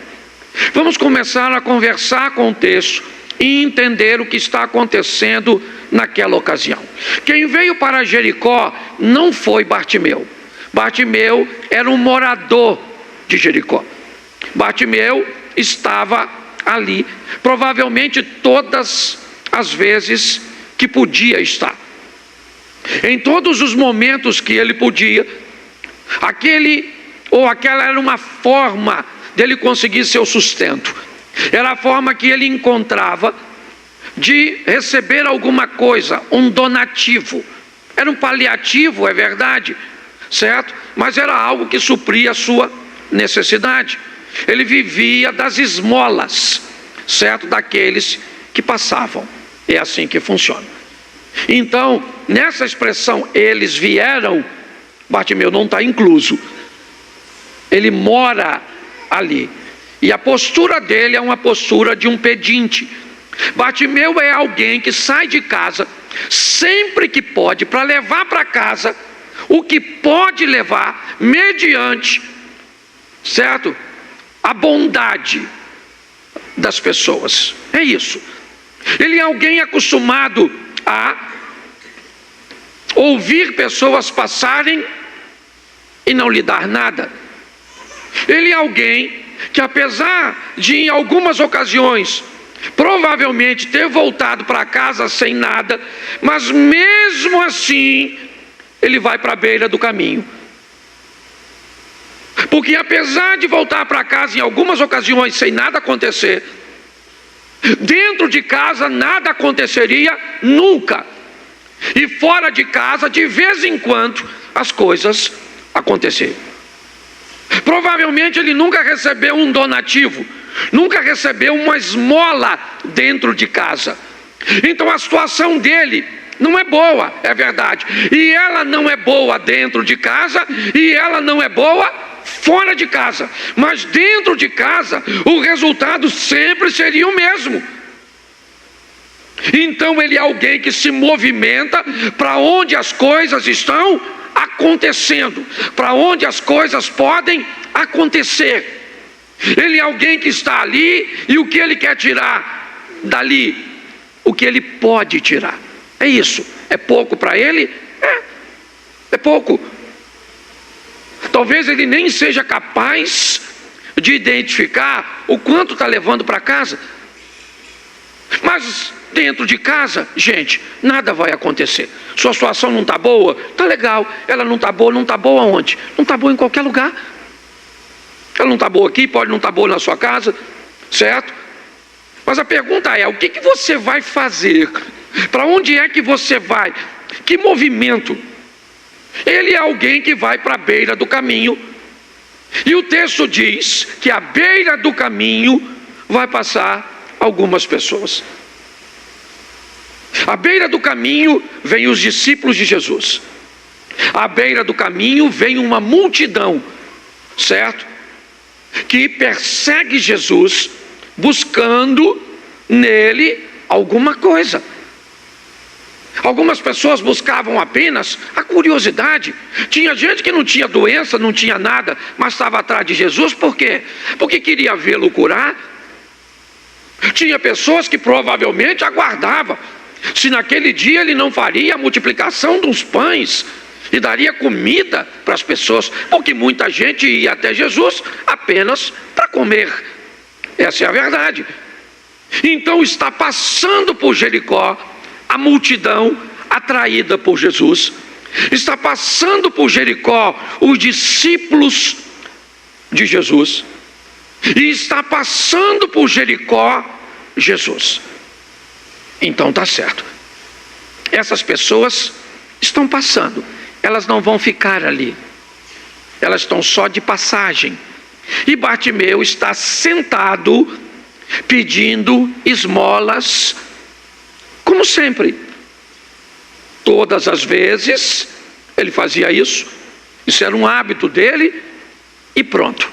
Vamos começar a conversar com o texto e entender o que está acontecendo naquela ocasião. Quem veio para Jericó não foi Bartimeu. Bartimeu era um morador de Jericó. Bartimeu estava ali, provavelmente todas as vezes que podia estar. Em todos os momentos que ele podia, aquele ou aquela era uma forma dele conseguir seu sustento. Era a forma que ele encontrava de receber alguma coisa, um donativo. Era um paliativo, é verdade, certo? Mas era algo que supria a sua necessidade. Ele vivia das esmolas, certo? Daqueles que passavam. É assim que funciona. Então, nessa expressão, eles vieram, Bartimeu não está incluso. ele mora ali. E a postura dele é uma postura de um pedinte. Bartimeu é alguém que sai de casa sempre que pode para levar para casa o que pode levar mediante, certo? A bondade das pessoas. É isso. Ele é alguém acostumado a ouvir pessoas passarem e não lhe dar nada. Ele é alguém que, apesar de em algumas ocasiões provavelmente ter voltado para casa sem nada, mas mesmo assim ele vai para a beira do caminho. Porque apesar de voltar para casa em algumas ocasiões sem nada acontecer, dentro de casa nada aconteceria nunca. E fora de casa, de vez em quando, as coisas aconteceriam. Provavelmente ele nunca recebeu um donativo, nunca recebeu uma esmola dentro de casa. Então a situação dele não é boa, é verdade. E ela não é boa dentro de casa, e ela não é boa fora de casa. Mas dentro de casa, o resultado sempre seria o mesmo. Então ele é alguém que se movimenta para onde as coisas estão acontecendo, para onde as coisas podem acontecer. Ele é alguém que está ali, e o que ele quer tirar dali? O que ele pode tirar. É isso. É pouco para ele? É pouco. Talvez ele nem seja capaz de identificar o quanto está levando para casa. Mas dentro de casa, gente, nada vai acontecer. Sua situação não está boa? Está legal. Ela não está boa? Não está boa onde? Não está boa em qualquer lugar. Ela não está boa aqui, pode não estar boa na sua casa, certo? Mas a pergunta é, o que você vai fazer? Para onde é que você vai? Que movimento? Ele é alguém que vai para a beira do caminho. E o texto diz que à beira do caminho vai passar algumas pessoas. À beira do caminho vem os discípulos de Jesus. À beira do caminho vem uma multidão, certo? Que persegue Jesus, buscando nele alguma coisa. Algumas pessoas buscavam apenas a curiosidade. Tinha gente que não tinha doença, não tinha nada, mas estava atrás de Jesus. Por quê? Porque queria vê-lo curar. Tinha pessoas que provavelmente aguardavam se naquele dia ele não faria a multiplicação dos pães e daria comida para as pessoas, porque muita gente ia até Jesus apenas para comer. Essa é a verdade. Então está passando por Jericó a multidão atraída por Jesus. Está passando por Jericó os discípulos de Jesus. E está passando por Jericó Jesus. Então está certo. Essas pessoas estão passando. Elas não vão ficar ali. Elas estão só de passagem. E Bartimeu está sentado pedindo esmolas, como sempre. Todas as vezes ele fazia isso. Isso era um hábito dele e pronto.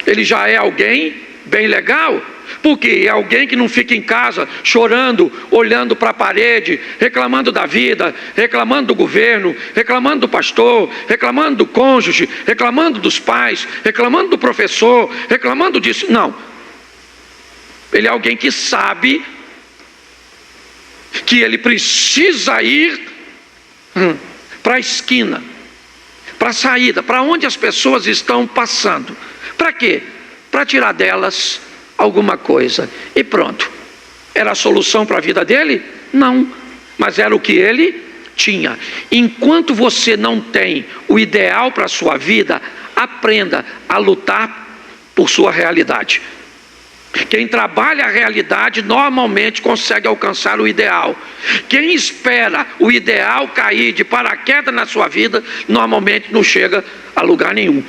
Ele já é alguém bem legal, porque é alguém que não fica em casa chorando, olhando para a parede, reclamando da vida, reclamando do governo, reclamando do pastor, reclamando do cônjuge, reclamando dos pais, reclamando do professor, reclamando disso. Não. Ele é alguém que sabe que ele precisa ir para a esquina, para a saída, para onde as pessoas estão passando. Para quê? Para tirar delas alguma coisa. E pronto. Era a solução para a vida dele? Não. Mas era o que ele tinha. Enquanto você não tem o ideal para a sua vida, aprenda a lutar por sua realidade. Quem trabalha a realidade normalmente consegue alcançar o ideal. Quem espera o ideal cair de paraquedas na sua vida, normalmente não chega a lugar nenhum.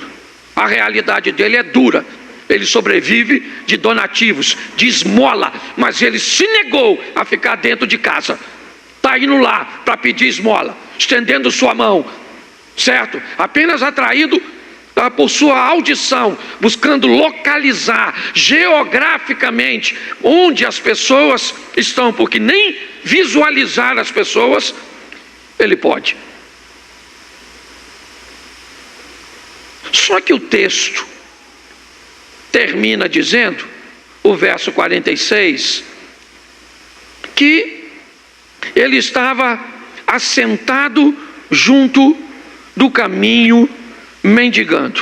A realidade dele é dura. Ele sobrevive de donativos, de esmola, mas ele se negou a ficar dentro de casa. Está indo lá para pedir esmola, estendendo sua mão, certo? Apenas atraído por sua audição, buscando localizar geograficamente onde as pessoas estão, porque nem visualizar as pessoas ele pode. Só que o texto termina dizendo, o verso 46, que ele estava assentado junto do caminho mendigando,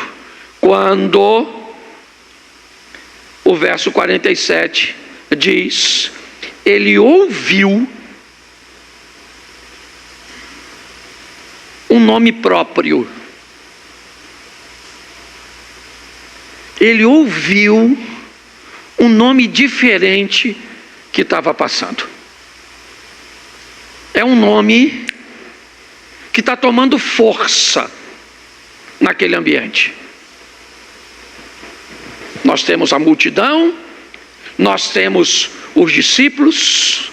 quando o verso 47 diz, ele ouviu um nome próprio. Ele ouviu um nome diferente que estava passando. É um nome que está tomando força naquele ambiente. Nós temos a multidão, nós temos os discípulos,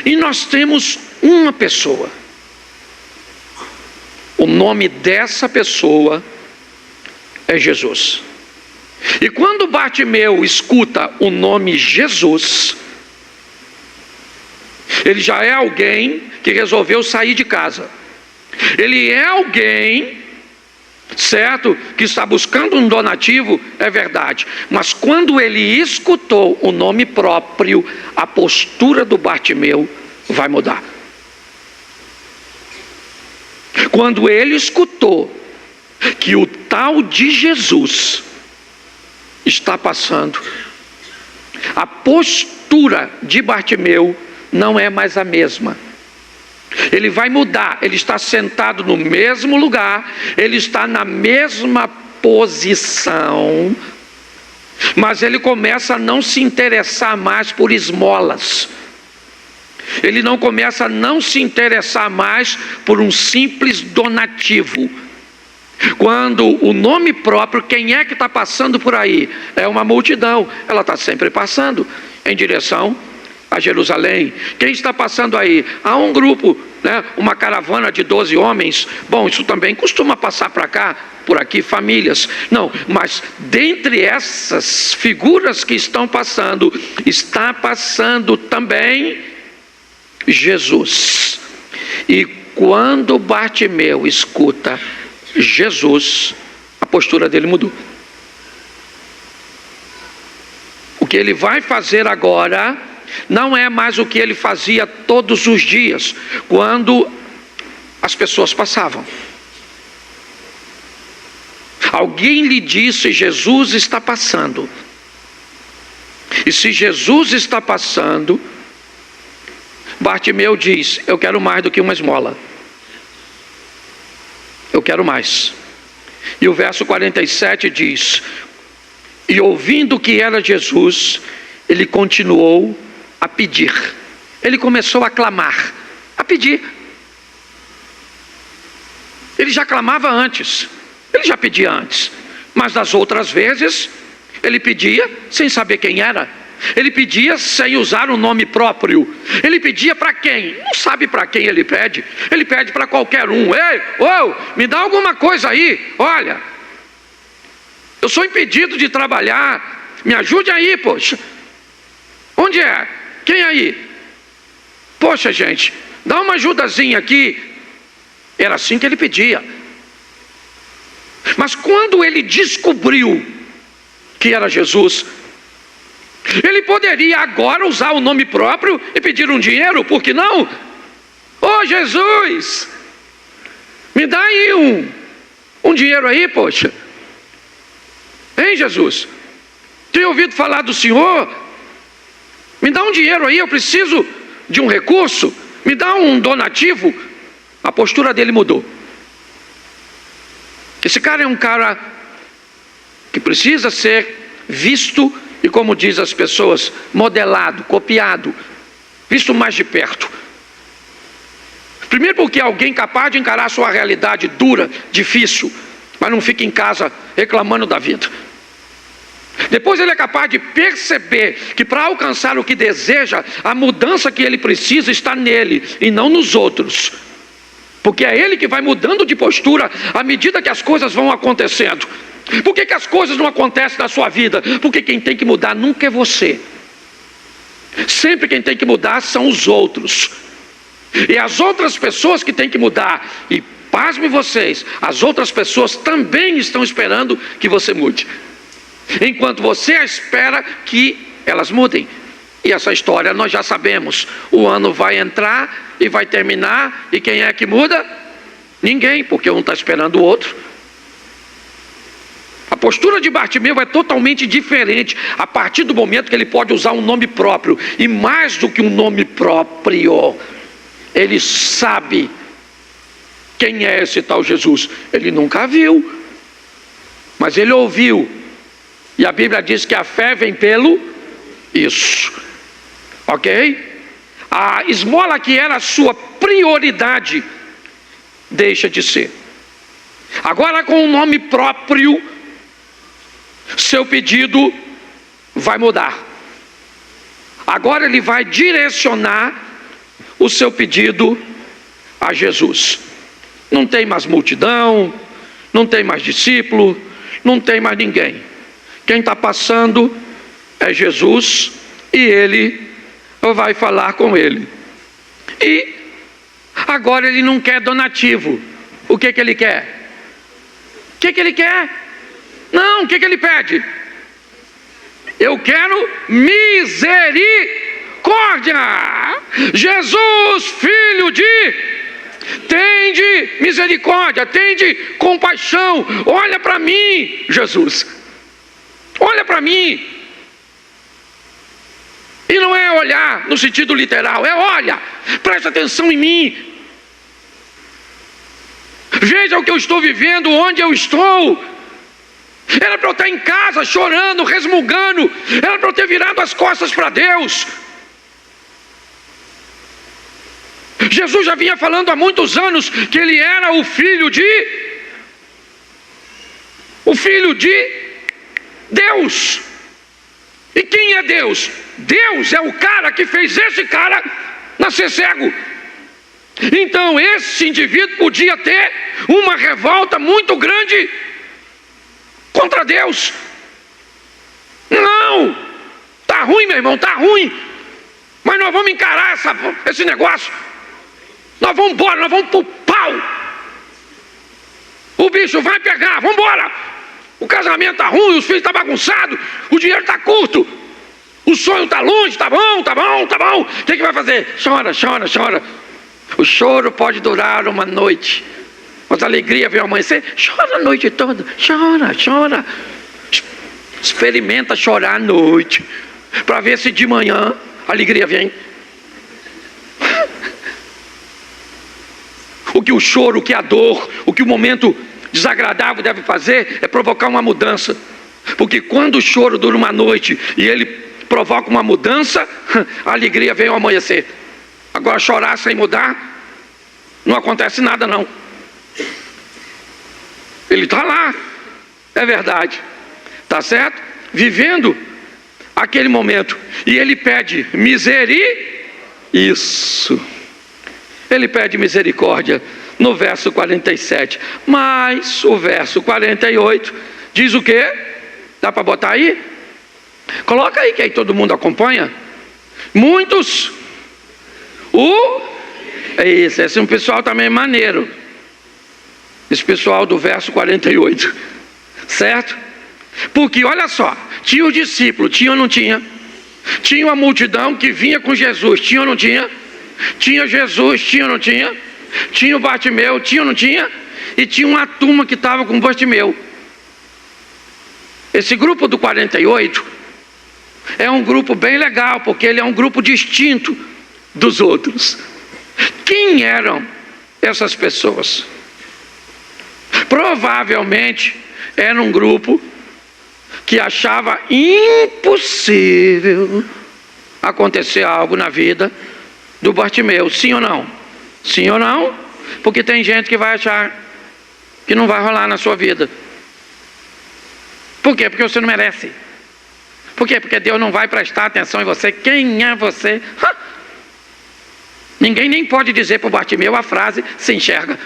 e nós temos uma pessoa. O nome dessa pessoa é Jesus. E quando Bartimeu escuta o nome Jesus, ele já é alguém que resolveu sair de casa. Ele é alguém, certo, que está buscando um donativo, é verdade. Mas quando ele escutou o nome próprio, a postura do Bartimeu vai mudar. Quando ele escutou que o tal de Jesus está passando, a postura de Bartimeu não é mais a mesma. Ele vai mudar, ele está sentado no mesmo lugar, ele está na mesma posição, mas ele começa a não se interessar mais por esmolas. Ele não começa a não se interessar mais por um simples donativo. Quando o nome próprio, quem é que está passando por aí? É uma multidão, ela está sempre passando em direção a Jerusalém. Quem está passando aí? Há um grupo, né? Uma caravana de 12 homens. Bom, isso também costuma passar para cá, por aqui, famílias. Não, mas dentre essas figuras que estão passando, está passando também Jesus. E quando Bartimeu escuta Jesus, a postura dele mudou. O que ele vai fazer agora não é mais o que ele fazia todos os dias, quando as pessoas passavam. Alguém lhe disse, Jesus está passando. E se Jesus está passando, Bartimeu diz, eu quero mais do que uma esmola. Eu quero mais. E o verso 47 diz, e ouvindo que era Jesus, ele continuou a pedir. Ele começou a clamar, a pedir. Ele já clamava antes, ele já pedia antes, mas das outras vezes, ele pedia sem saber quem era. Ele pedia sem usar um nome próprio. Ele pedia para quem? Não sabe para quem ele pede. Ele pede para qualquer um. Ei, me dá alguma coisa aí. Olha, eu sou impedido de trabalhar. Me ajude aí, poxa. Onde é? Quem aí? Poxa, gente, dá uma ajudazinha aqui. Era assim que ele pedia. Mas quando ele descobriu que era Jesus, ele poderia agora usar o nome próprio e pedir um dinheiro, por que não? Ô Jesus, me dá aí um dinheiro aí, poxa. Hein, Jesus? Tenho ouvido falar do Senhor? Me dá um dinheiro aí, eu preciso de um recurso. Me dá um donativo. A postura dele mudou. Esse cara é um cara que precisa ser visto e, como diz as pessoas, modelado, copiado, visto mais de perto. Primeiro porque é alguém capaz de encarar a sua realidade dura, difícil, mas não fica em casa reclamando da vida. Depois ele é capaz de perceber que para alcançar o que deseja, a mudança que ele precisa está nele e não nos outros. Porque é ele que vai mudando de postura à medida que as coisas vão acontecendo. Por que as coisas não acontecem na sua vida? Porque quem tem que mudar nunca é você. Sempre quem tem que mudar são os outros. E as outras pessoas que têm que mudar. E pasme vocês, as outras pessoas também estão esperando que você mude. Enquanto você espera que elas mudem. E essa história nós já sabemos. O ano vai entrar e vai terminar. E quem é que muda? Ninguém, porque um está esperando o outro. A postura de Bartimeu é totalmente diferente a partir do momento que ele pode usar um nome próprio. E mais do que um nome próprio, ele sabe quem é esse tal Jesus. Ele nunca viu, mas ele ouviu. E a Bíblia diz que a fé vem pelo isso. Ok? A esmola que era a sua prioridade deixa de ser. Agora, com um nome próprio, seu pedido vai mudar. Agora ele vai direcionar o seu pedido a Jesus. Não tem mais multidão, não tem mais discípulo, não tem mais ninguém. Quem está passando é Jesus e ele vai falar com ele. E agora ele não quer donativo. O que ele quer? O que ele quer? Não, o que ele pede? Eu quero misericórdia. Jesus, filho de... Tende misericórdia, tende compaixão. Olha para mim, Jesus. Olha para mim. E não é olhar no sentido literal, é olha, presta atenção em mim. Veja o que eu estou vivendo, onde eu estou. Era para eu estar em casa chorando, resmungando. Era para eu ter virado as costas para Deus. Jesus já vinha falando há muitos anos que ele era o filho de Deus. E quem é Deus? Deus é o cara que fez esse cara nascer cego. Então esse indivíduo podia ter uma revolta muito grande contra Deus. Não, tá ruim, meu irmão, tá ruim. Mas nós vamos encarar esse negócio. Nós vamos embora, nós vamos pro pau. O bicho vai pegar, vamos embora. O casamento está ruim, os filhos estão bagunçados, o dinheiro está curto, o sonho está longe, tá bom. O que vai fazer? Chora. O choro pode durar uma noite, mas a alegria vem ao amanhecer. Chora a noite toda, chora. Experimenta chorar à noite, para ver se de manhã a alegria vem. O que o choro, o que a dor, o que o momento desagradável deve fazer é provocar uma mudança. Porque quando o choro dura uma noite e ele provoca uma mudança, a alegria vem ao amanhecer. Agora chorar sem mudar, não acontece nada não. Ele está lá, é verdade, está certo? Vivendo aquele momento. E ele pede isso. Ele pede misericórdia no verso 47. Mas o verso 48 diz o quê? Dá para botar aí? Coloca aí que aí todo mundo acompanha. Muitos. Esse é um pessoal também maneiro. Esse pessoal do verso 48. Certo? Porque olha só, tinha os discípulos, tinha ou não tinha? Tinha uma multidão que vinha com Jesus, tinha ou não tinha? Tinha Jesus, tinha ou não tinha? Tinha o Bartimeu, tinha ou não tinha? E tinha uma turma que estava com o Bartimeu. Esse grupo do 48 é um grupo bem legal, porque ele é um grupo distinto dos outros. Quem eram essas pessoas? Provavelmente era um grupo que achava impossível acontecer algo na vida do Bartimeu, sim ou não? Sim ou não? Porque tem gente que vai achar que não vai rolar na sua vida. Por quê? Porque você não merece. Por quê? Porque Deus não vai prestar atenção em você. Quem é você? Ninguém nem pode dizer para o Bartimeu a frase "se enxerga",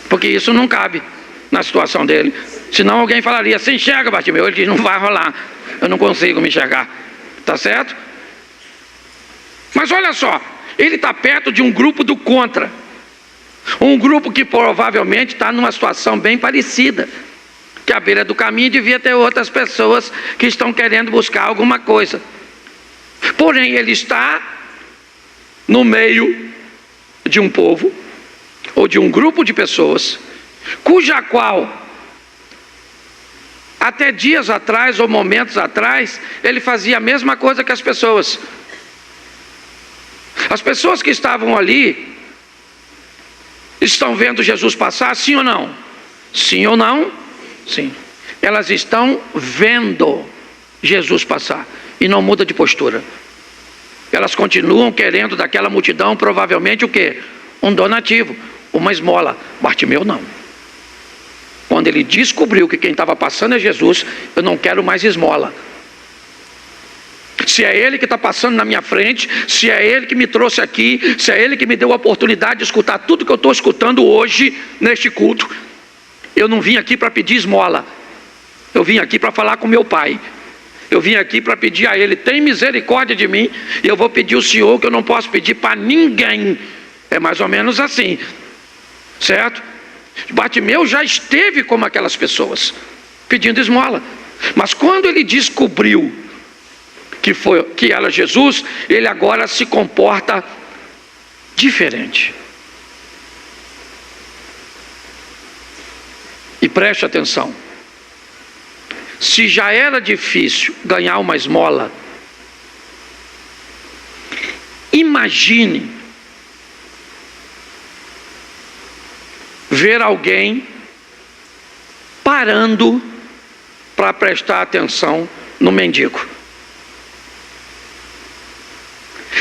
porque isso não cabe na situação dele. Senão alguém falaria "se enxerga, Bartimeu", ele diz "não vai rolar, eu não consigo me enxergar", tá certo? Mas olha só, ele está perto de um grupo do contra, um grupo que provavelmente está numa situação bem parecida, que à beira do caminho devia ter outras pessoas que estão querendo buscar alguma coisa. Porém, ele está no meio de um povo, ou de um grupo de pessoas, cuja qual, até dias atrás ou momentos atrás, ele fazia a mesma coisa que as pessoas. As pessoas que estavam ali, estão vendo Jesus passar, sim ou não? Sim ou não? Sim. Elas estão vendo Jesus passar e não muda de postura. Elas continuam querendo daquela multidão provavelmente o quê? Um donativo, uma esmola. Bartimeu não. Quando ele descobriu que quem estava passando é Jesus, eu não quero mais esmola. Se é Ele que está passando na minha frente, se é Ele que me trouxe aqui, se é Ele que me deu a oportunidade de escutar tudo que eu estou escutando hoje neste culto, eu não vim aqui para pedir esmola, eu vim aqui para falar com meu Pai, eu vim aqui para pedir a Ele: tem misericórdia de mim, e eu vou pedir ao Senhor que eu não posso pedir para ninguém. É mais ou menos assim, certo? Bartimeu já esteve como aquelas pessoas, pedindo esmola, mas quando ele descobriu que era Jesus, ele agora se comporta diferente. E preste atenção, se já era difícil ganhar uma esmola, imagine ver alguém parando para prestar atenção no mendigo.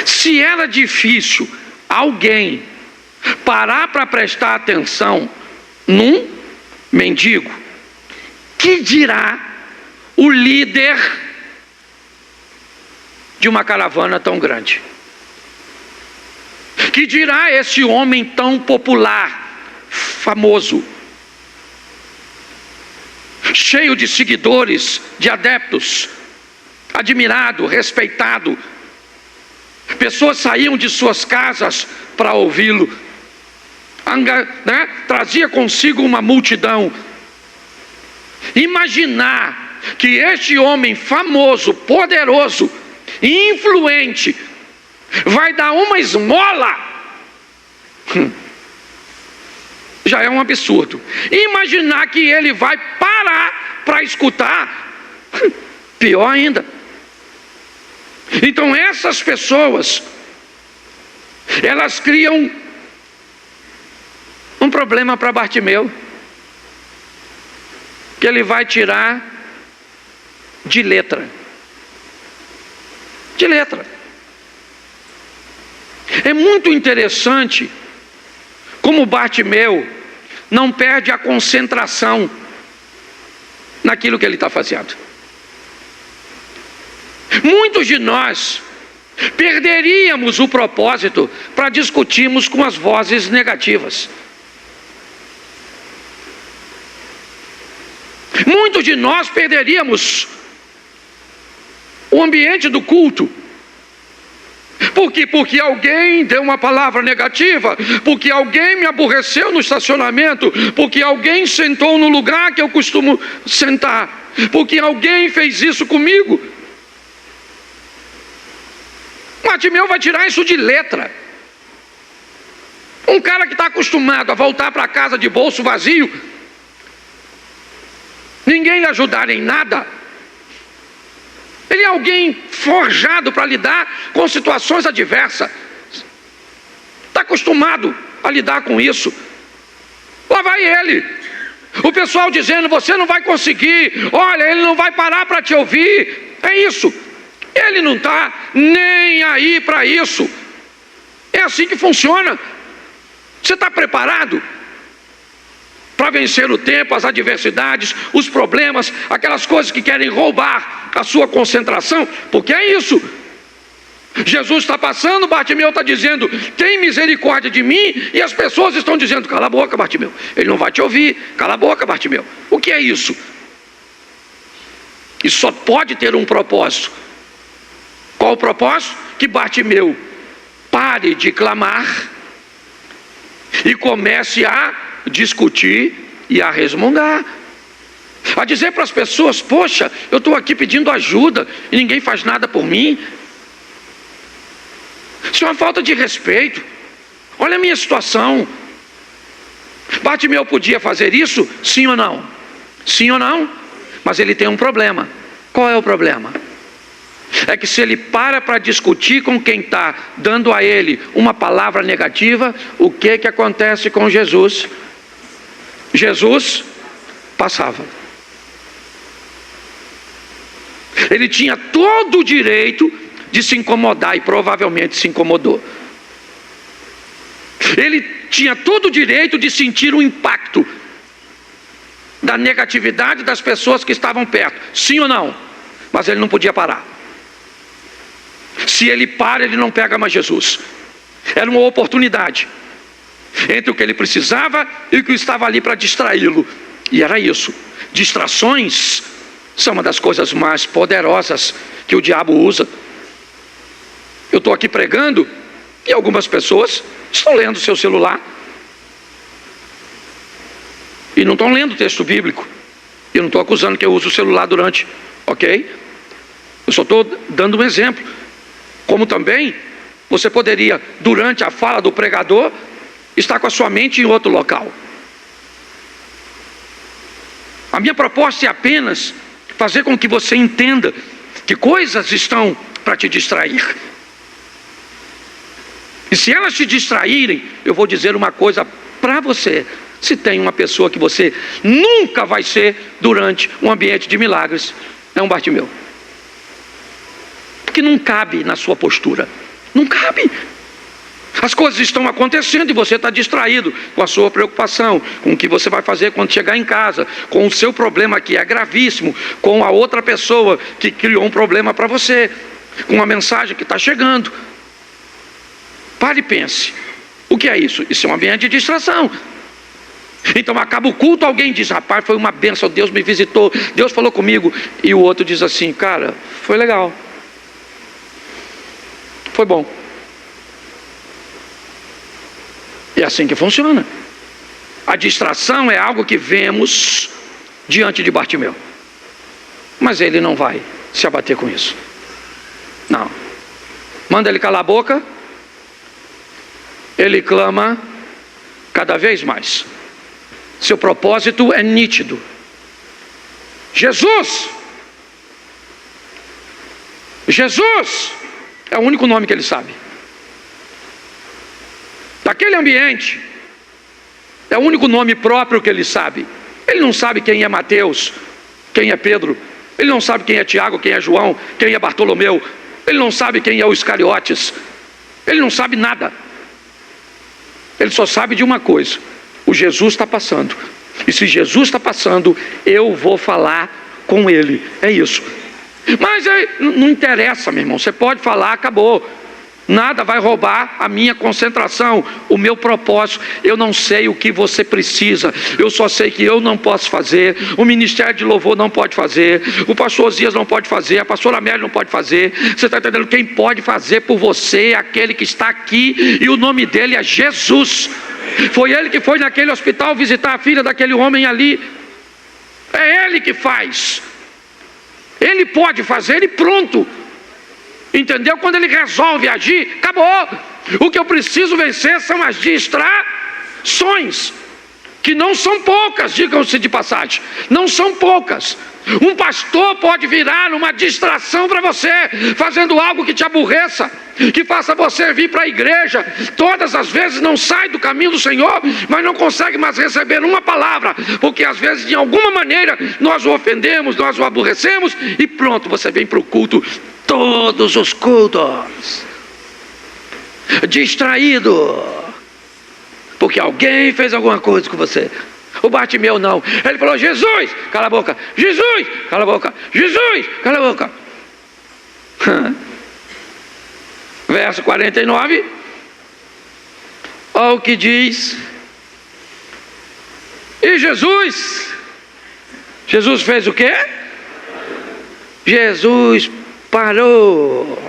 Se era difícil alguém parar para prestar atenção num mendigo, que dirá o líder de uma caravana tão grande? Que dirá esse homem tão popular, famoso, cheio de seguidores, de adeptos, admirado, respeitado? Pessoas saíam de suas casas para ouvi-lo, trazia consigo uma multidão. Imaginar que este homem famoso, poderoso, influente, vai dar uma esmola, já é um absurdo. Imaginar que ele vai parar para escutar, pior ainda. Então essas pessoas, elas criam um problema para Bartimeu, que ele vai tirar de letra. De letra. É muito interessante como Bartimeu não perde a concentração naquilo que ele está fazendo. Muitos de nós perderíamos o propósito para discutirmos com as vozes negativas. Muitos de nós perderíamos o ambiente do culto. Por quê? Porque alguém deu uma palavra negativa, porque alguém me aborreceu no estacionamento, porque alguém sentou no lugar que eu costumo sentar, porque alguém fez isso comigo. Bartimeu vai tirar isso de letra. Um cara que está acostumado a voltar para casa de bolso vazio, ninguém lhe ajudar em nada, ele é alguém forjado para lidar com situações adversas, está acostumado a lidar com isso. Lá vai ele, o pessoal dizendo: você não vai conseguir, olha, ele não vai parar para te ouvir. É isso. Ele não está nem aí para isso. É assim que funciona. Você está preparado para vencer o tempo, as adversidades, os problemas, aquelas coisas que querem roubar a sua concentração? Porque é isso. Jesus está passando, Bartimeu está dizendo, tem misericórdia de mim, e as pessoas estão dizendo, cala a boca, Bartimeu, ele não vai te ouvir, cala a boca, Bartimeu. O que é isso? Isso só pode ter um propósito. Qual o propósito? Que Bartimeu pare de clamar e comece a discutir e a resmungar, a dizer para as pessoas, poxa, eu estou aqui pedindo ajuda e ninguém faz nada por mim. Isso é uma falta de respeito. Olha a minha situação. Bartimeu podia fazer isso? Sim ou não? Sim ou não? Mas ele tem um problema. Qual é o problema? É que se ele para discutir com quem está dando a ele uma palavra negativa, o que acontece com Jesus? Jesus passava. Ele tinha todo o direito de se incomodar, e provavelmente se incomodou. Ele tinha todo o direito de sentir o impacto da negatividade das pessoas que estavam perto, sim ou não? Mas ele não podia parar. Se ele para, ele não pega mais Jesus. Era uma oportunidade entre o que ele precisava e o que estava ali para distraí-lo. E era isso. Distrações são uma das coisas mais poderosas que o diabo usa. Eu estou aqui pregando e algumas pessoas estão lendo seu celular e não estão lendo o texto bíblico. Eu não estou acusando que eu uso o celular durante, ok? Eu só estou dando um exemplo. Como também você poderia, durante a fala do pregador, estar com a sua mente em outro local. A minha proposta é apenas fazer com que você entenda que coisas estão para te distrair. E se elas te distraírem, eu vou dizer uma coisa para você. Se tem uma pessoa que você nunca vai ser durante um ambiente de milagres, é um Bartimeu. Porque não cabe na sua postura. Não cabe. As coisas estão acontecendo e você está distraído com a sua preocupação, com o que você vai fazer quando chegar em casa, com o seu problema que é gravíssimo, com a outra pessoa que criou um problema para você, com a mensagem que está chegando. Pare e pense. O que é isso? Isso é um ambiente de distração. Então acaba o culto, alguém diz, rapaz, foi uma bênção, Deus me visitou, Deus falou comigo. E o outro diz assim, cara, foi legal. Foi bom. É assim que funciona. A distração é algo que vemos diante de Bartimeu. Mas ele não vai se abater com isso. Não. Manda ele calar a boca. Ele clama cada vez mais. Seu propósito é nítido. Jesus! Jesus! É o único nome que ele sabe. Daquele ambiente, é o único nome próprio que ele sabe. Ele não sabe quem é Mateus, quem é Pedro. Ele não sabe quem é Tiago, quem é João, quem é Bartolomeu. Ele não sabe quem é o Iscariotes. Ele não sabe nada. Ele só sabe de uma coisa: o Jesus está passando. E se Jesus está passando, eu vou falar com ele. É isso. Mas não interessa, meu irmão. Você pode falar, acabou. Nada vai roubar a minha concentração, o meu propósito. Eu não sei o que você precisa. Eu só sei que eu não posso fazer. O Ministério de Louvor não pode fazer. O pastor Osias não pode fazer. A pastora Amélia não pode fazer. Você está entendendo? Quem pode fazer por você é aquele que está aqui. E o nome dele é Jesus. Foi ele que foi naquele hospital visitar a filha daquele homem ali. É ele que faz. Ele pode fazer e pronto. Entendeu? Quando ele resolve agir, acabou. O que eu preciso vencer são as distrações, que não são poucas, digam-se de passagem. Não são poucas. Um pastor pode virar uma distração para você, fazendo algo que te aborreça, que faça você vir para a igreja todas as vezes, não sai do caminho do Senhor, mas não consegue mais receber uma palavra, porque às vezes de alguma maneira nós o ofendemos, nós o aborrecemos, e pronto, você vem para o culto, todos os cultos, distraído, porque alguém fez alguma coisa com você. O Bartimeu não. Ele falou, Jesus, cala a boca. Jesus, cala a boca. Jesus, cala a boca. verso 49, olha o que diz. E Jesus fez o quê? Jesus parou.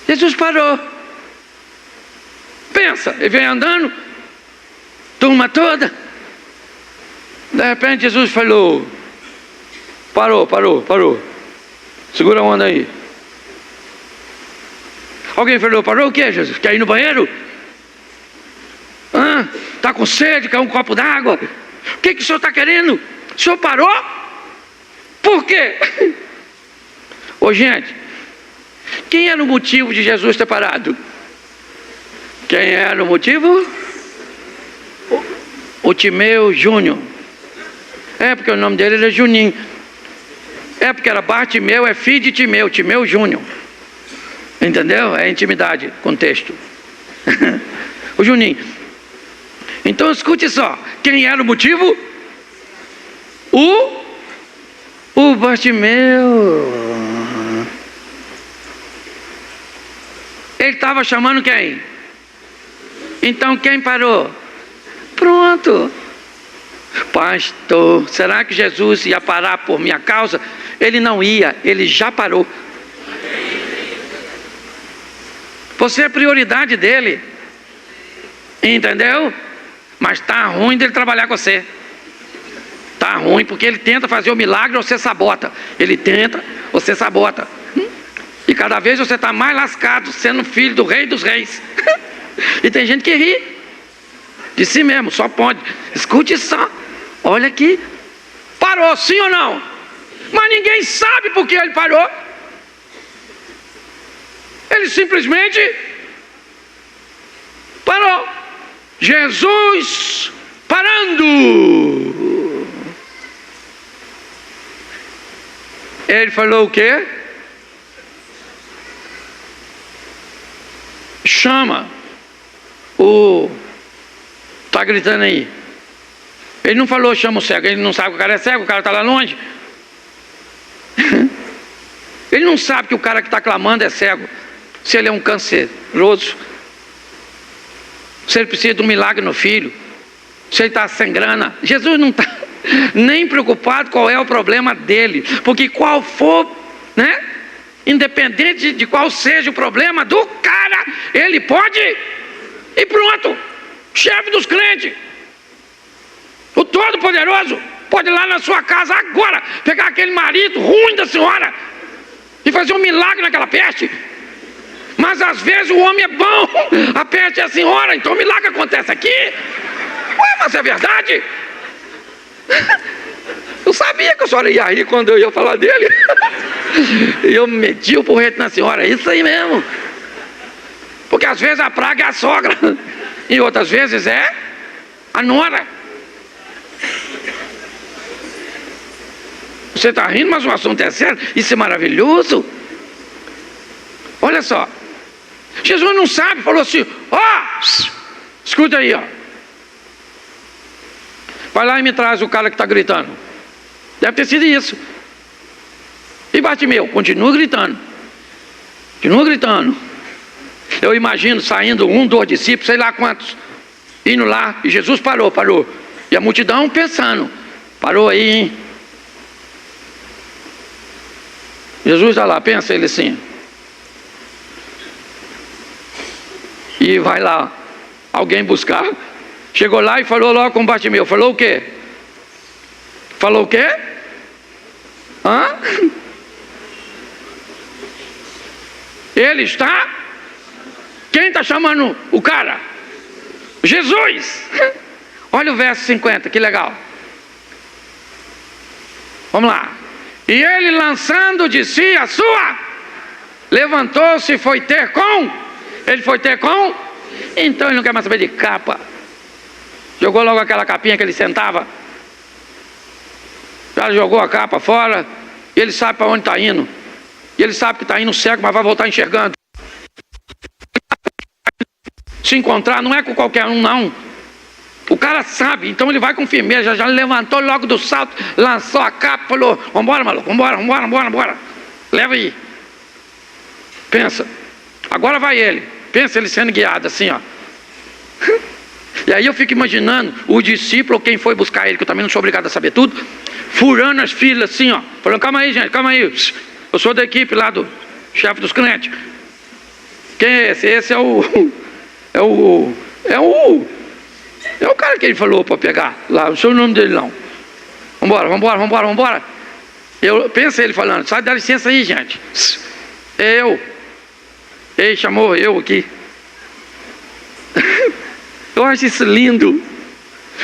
Jesus parou. Pensa, ele vem andando, turma toda. De repente Jesus falou: parou. Segura a onda aí. Alguém falou: parou o quê, Jesus? Quer ir no banheiro? Está com sede? Quer um copo d'água? O que o senhor está querendo? O senhor parou? Por quê? Ô gente, quem era o motivo de Jesus ter parado? Quem era o motivo? O Timeu Júnior. É porque o nome dele era Juninho. É porque era Bartimeu, é filho de Timeu Júnior. Entendeu? É intimidade, contexto. O Juninho. Então escute só, quem era o motivo? O Bartimeu. Ele estava chamando quem? Então quem parou? Pronto. Pastor, será que Jesus ia parar por minha causa? Ele não ia, ele já parou. Você é prioridade dele. Entendeu? Mas está ruim dele trabalhar com você. Está ruim porque ele tenta fazer o milagre, você sabota. Ele tenta, você sabota. E cada vez você está mais lascado, sendo filho do Rei dos Reis. E tem gente que ri de si mesmo, só pode. Escute só, olha aqui. Parou, sim ou não? Mas ninguém sabe por que ele parou. Ele simplesmente parou. Jesus parando. Ele falou o quê? Chama o... Está gritando aí. Ele não falou chama o cego. Ele não sabe que o cara é cego, o cara está lá longe. Ele não sabe que o cara que está clamando é cego. Se ele é um canceroso, se ele precisa de um milagre no filho, se ele está sem grana. Jesus não está nem preocupado qual é o problema dele, porque qual for, né, independente de qual seja o problema do cara, ele pode, e pronto, chefe dos crentes, o Todo-Poderoso, pode ir lá na sua casa agora, pegar aquele marido ruim da senhora e fazer um milagre naquela peste. Mas às vezes o homem é bom, a peste é a senhora, então o milagre acontece aqui. Ué, mas é verdade? Eu sabia que a senhora ia rir quando eu ia falar dele. E eu meti o porrete na senhora, isso aí mesmo. Porque às vezes a praga é a sogra, e outras vezes é a nora. Você está rindo, mas o assunto é sério. Isso é maravilhoso. Olha só, Jesus não sabe, falou assim: escuta aí, vai lá e me traz o cara que está gritando. Deve ter sido isso. E Bartimeu continua gritando. Eu imagino saindo 1, 2 discípulos, sei lá quantos, indo lá, e Jesus parou. E a multidão pensando: parou aí, hein? Jesus está lá, pensa ele assim. E vai lá alguém buscar. Chegou lá e falou logo com Bartimeu. Falou o quê? Ele está... Quem está chamando o cara? Jesus. Olha o verso 50, que legal. Vamos lá. E ele, lançando de si a sua, levantou-se e foi ter com... Ele foi ter com... Então ele não quer mais saber de capa. Jogou logo aquela capinha que ele sentava. Já jogou a capa fora. E ele sabe para onde está indo. E ele sabe que está indo cego, mas vai voltar enxergando. Se encontrar, não é com qualquer um, não. O cara sabe, então ele vai com firmeza. Já levantou logo do salto, lançou a capa, falou: vambora, maluco, vambora. Leva aí. Pensa. Agora vai ele. Pensa ele sendo guiado assim, ó. E aí eu fico imaginando o discípulo, ou quem foi buscar ele, que eu também não sou obrigado a saber tudo, furando as filas assim, ó, falando: calma aí, gente, calma aí, eu sou da equipe lá do chefe dos crentes. Quem é esse? Esse é o cara que ele falou para pegar lá, não sei o nome dele não. Vambora. Pensa ele falando: sai, dá licença aí, gente. Ei, chamou eu aqui. Eu acho isso lindo,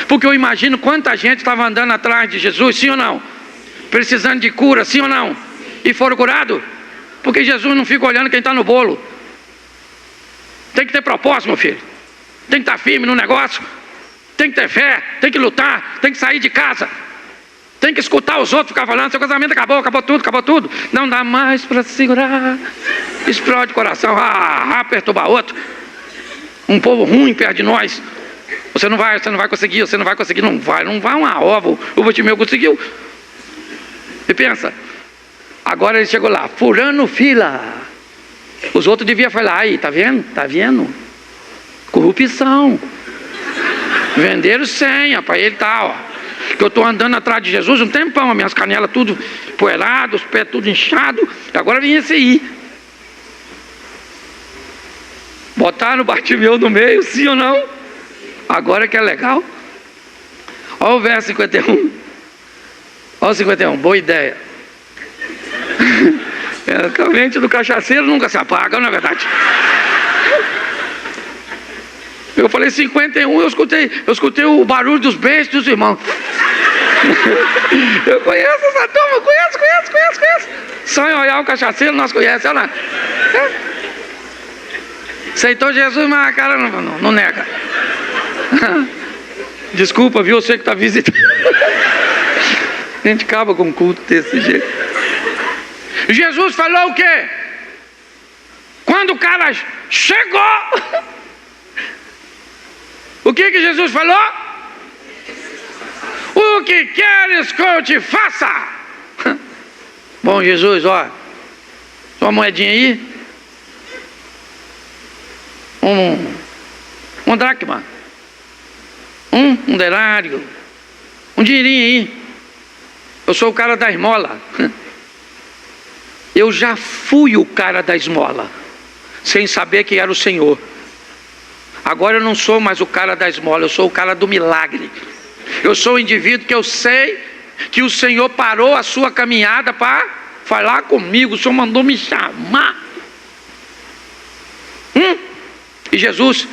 porque eu imagino quanta gente estava andando atrás de Jesus, sim ou não? Precisando de cura, sim ou não? E foram curados, porque Jesus não fica olhando quem está no bolo. Tem que ter propósito, meu filho. Tem que estar firme no negócio. Tem que ter fé, tem que lutar, tem que sair de casa. Tem que escutar os outros ficar falando: seu casamento acabou tudo. Não dá mais para segurar. Explode o coração, perturbar outro. Um povo ruim perto de nós. Você não vai conseguir, não vai uma ova. O Bartimeu conseguiu. E pensa, agora ele chegou lá, furando fila. Os outros deviam falar: aí, tá vendo? Corrupção. Venderam senha para ele, tá, ó. Que eu estou andando atrás de Jesus um tempão, as minhas canelas tudo poeiradas, os pés tudo inchados. Agora vem esse aí. Botaram o Bartimeu no meio, sim ou não? Agora que é legal. Olha o verso 51. Olha o 51, boa ideia. A mente do cachaceiro nunca se apaga, não é verdade? Eu falei 51, eu escutei o barulho dos beijos dos irmãos. Eu conheço essa turma, conheço. Sonho olhar o cachaceiro, nós conhecemos, olha lá. Aceitou Jesus, mas a cara não nega. Desculpa, viu? Você que está visitando. A gente acaba com o culto desse jeito. Jesus falou o quê? Quando o cara chegou, o que Jesus falou? O que queres que eu te faça? Bom, Jesus, ó, sua moedinha aí. Um dracma, um denário, um dinheirinho aí. Eu sou o cara da esmola. Eu já fui o cara da esmola, sem saber que era o Senhor. Agora eu não sou mais o cara da esmola, eu sou o cara do milagre. Eu sou o indivíduo que eu sei que o Senhor parou a sua caminhada para falar comigo. O Senhor mandou me chamar. E Jesus,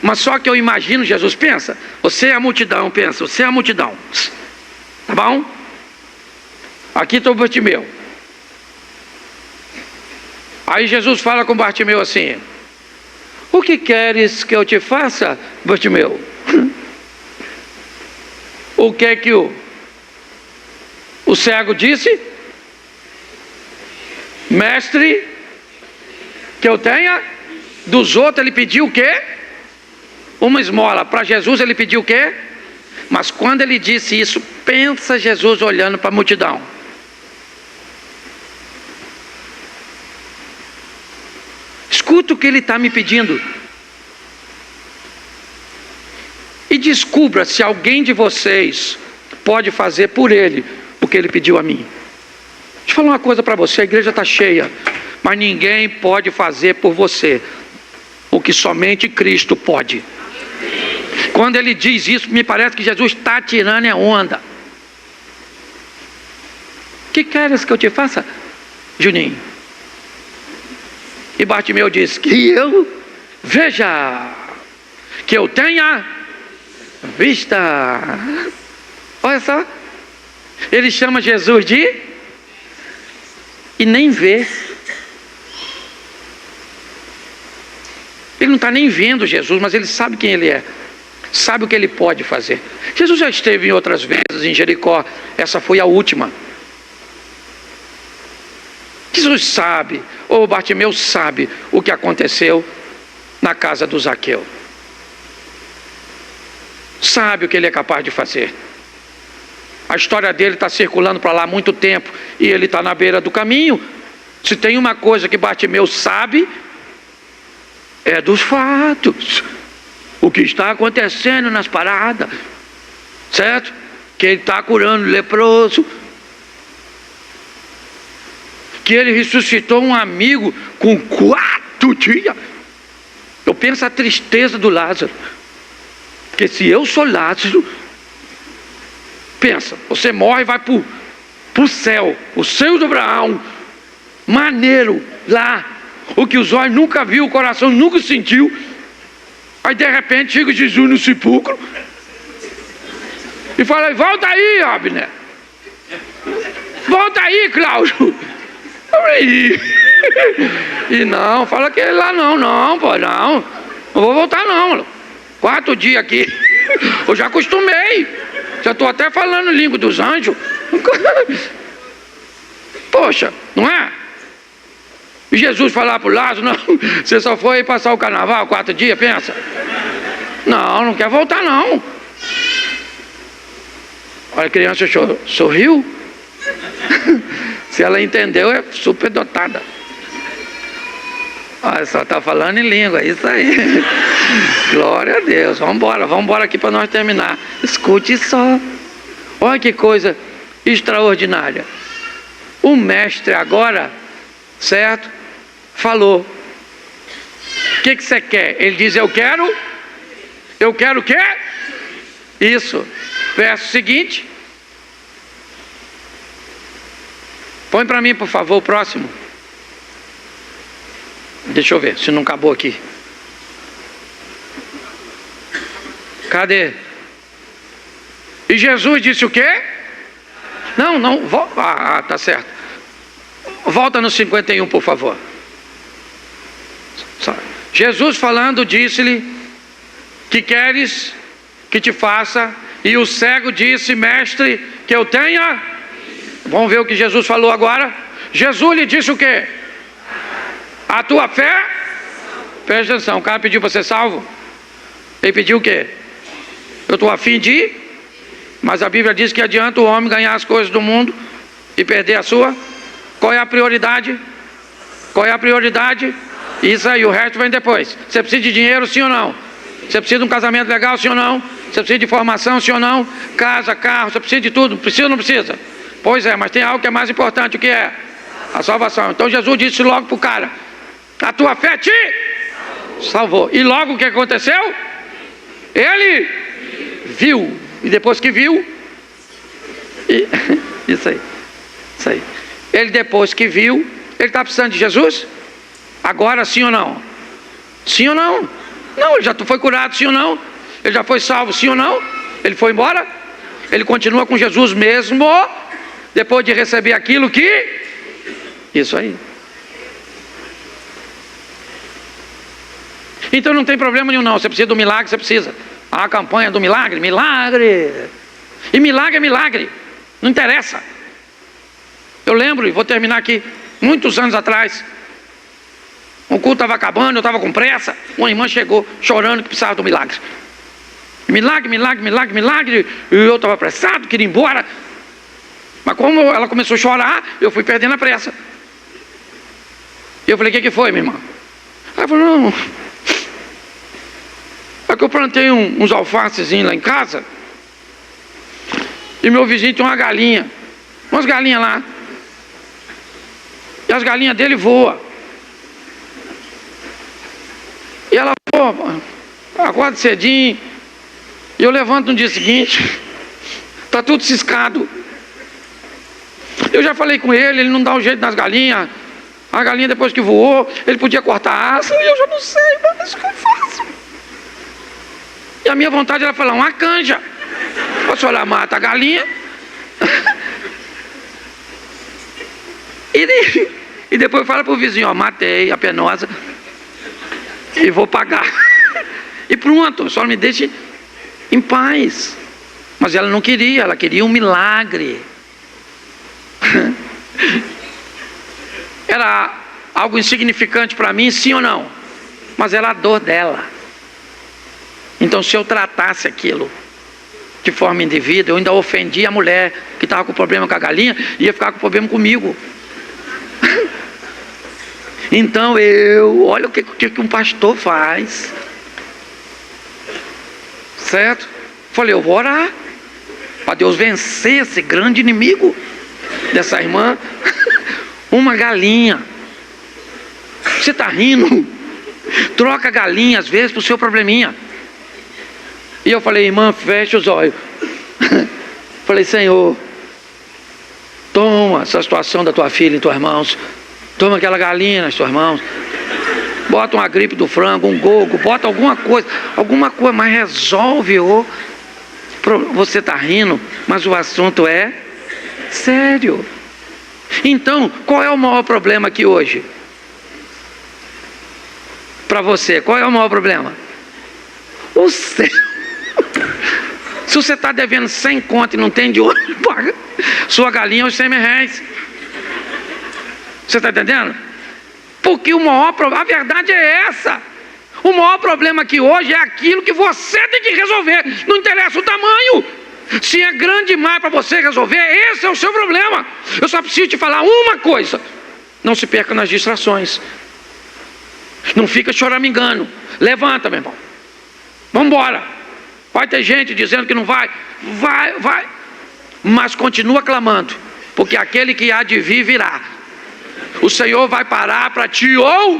mas só que eu imagino Jesus, pensa, você é a multidão, tá bom? Aqui está o Bartimeu. Aí Jesus fala com Bartimeu assim: o que queres que eu te faça, Bartimeu? O que é que o cego disse? Mestre, que eu tenha. Dos outros ele pediu o quê? Uma esmola. Para Jesus ele pediu o quê? Mas quando ele disse isso, pensa Jesus olhando para a multidão. Escuta o que ele está me pedindo. E descubra se alguém de vocês pode fazer por ele o que ele pediu a mim. Deixa eu falar uma coisa para você: a igreja está cheia, mas ninguém pode fazer por você o que somente Cristo pode. Quando ele diz isso, me parece que Jesus está tirando a onda. O que queres que eu te faça, Juninho? E Bartimeu disse: que eu veja, que eu tenha vista. Olha só, ele chama Jesus de e nem vê. Ele não está nem vendo Jesus, mas ele sabe quem ele é, sabe o que ele pode fazer. Jesus já esteve em outras vezes em Jericó, essa foi a última. Jesus sabe, ou Bartimeu sabe o que aconteceu na casa do Zaqueu. Sabe o que ele é capaz de fazer. A história dele está circulando para lá há muito tempo e ele está na beira do caminho. Se tem uma coisa que Bartimeu sabe, é dos fatos. O que está acontecendo nas paradas, certo? Que ele está curando o leproso, que ele ressuscitou um amigo com 4 dias. Eu penso a tristeza do Lázaro, porque se eu sou Lázaro, pensa, você morre e vai para o céu, o seio de Abraão, maneiro, lá, o que os olhos nunca viu, o coração nunca sentiu. Aí de repente chega Jesus no sepulcro e fala: volta aí, Abner, volta aí, Cláudio. E não, fala que ele lá não, pô, não vou voltar não. 4 dias aqui, eu já acostumei, já estou até falando língua dos anjos. Poxa, não é? E Jesus falar para o Lázaro: não, você só foi passar o carnaval 4 dias, pensa? Não quer voltar não. Olha, a criança sorriu. Se ela entendeu, é super dotada. Olha, só está falando em língua, é isso aí. Glória a Deus. Vamos embora aqui para nós terminar. Escute só. Olha que coisa extraordinária. O mestre agora, certo? Falou: o que você quer? Ele diz: eu quero o quê? Isso. Verso seguinte. Põe para mim, por favor, o próximo. Deixa eu ver se não acabou aqui. Cadê? E Jesus disse o quê? Não, tá certo. Volta no 51, por favor. Jesus falando, disse-lhe: que queres que te faça? E o cego disse: mestre, que eu tenha. Vamos ver o que Jesus falou agora. Jesus lhe disse o quê? A tua fé? Presta atenção, o cara pediu para ser salvo. Ele pediu o quê? Eu estou a fim de ir. Mas a Bíblia diz que adianta o homem ganhar as coisas do mundo e perder a sua. Qual é a prioridade? Qual é a prioridade? Isso aí, o resto vem depois. Você precisa de dinheiro, sim ou não? Você precisa de um casamento legal, sim ou não? Você precisa de formação, sim ou não? Casa, carro, você precisa de tudo. Precisa ou não precisa? Pois é, mas tem algo que é mais importante. O que é? A salvação. Então Jesus disse logo para o cara: a tua fé te salvou. E logo o que aconteceu? Ele viu. E depois que viu, isso aí. Ele depois que viu, ele está precisando de Jesus? Agora sim ou não? Sim ou não? Não, ele já foi curado, sim ou não? Ele já foi salvo, sim ou não? Ele foi embora? Ele continua com Jesus mesmo, depois de receber aquilo que... Isso aí. Então não tem problema nenhum não, você precisa do milagre, você precisa. A campanha do milagre, milagre. E milagre é milagre, não interessa. Eu lembro, e vou terminar aqui, muitos anos atrás, o culto estava acabando, eu estava com pressa, uma irmã chegou chorando que precisava do milagre. Milagre, milagre, milagre, milagre. E eu estava apressado, queria ir embora. Mas como ela começou a chorar, eu fui perdendo a pressa. E eu falei: o que foi, minha irmã? Ela falou: não, é que eu plantei uns alfacezinhos lá em casa, e meu vizinho tem uma galinha, umas galinhas lá, e as galinhas dele voam. E ela, acorda cedinho, e eu levanto no dia seguinte, está tudo ciscado. Eu já falei com ele não dá um jeito nas galinhas. A galinha depois que voou, ele podia cortar a asa, e eu já não sei, mas o que eu faço? E a minha vontade era falar: uma canja. A senhora mata a galinha e depois fala para o vizinho: matei a penosa e vou pagar. E pronto, só me deixe em paz. Mas ela não queria, ela queria um milagre. Era algo insignificante para mim, sim ou não? Mas era a dor dela. Então se eu tratasse aquilo de forma indevida, eu ainda ofendi a mulher que estava com problema com a galinha, ia ficar com problema comigo. Então olha o que um pastor faz. Certo? Falei, eu vou orar para Deus vencer esse grande inimigo dessa irmã. Uma galinha. Você está rindo? Troca galinha às vezes para o seu probleminha. E eu falei, irmã, fecha os olhos. Falei, Senhor, toma essa situação da tua filha em tuas mãos. Toma aquela galinha nas tuas mãos. Bota uma gripe do frango, um gogo, bota alguma coisa, mas resolve. Você está rindo, mas o assunto é sério. Então, qual é o maior problema aqui hoje? Para você, qual é o maior problema? O céu. Se você está devendo 100 conto e não tem de hoje, paga. Sua galinha é os 100 reais. Você está entendendo? Porque o maior problema, a verdade é essa. O maior problema aqui hoje é aquilo que você tem que resolver. Não interessa o tamanho. Se é grande demais para você resolver, esse é o seu problema. Eu só preciso te falar uma coisa: não se perca nas distrações. Não fica choramingando. Levanta, meu irmão. Vamos embora. Vai ter gente dizendo que não vai. Vai. Mas continua clamando, porque aquele que há de vir virá. O Senhor vai parar para ti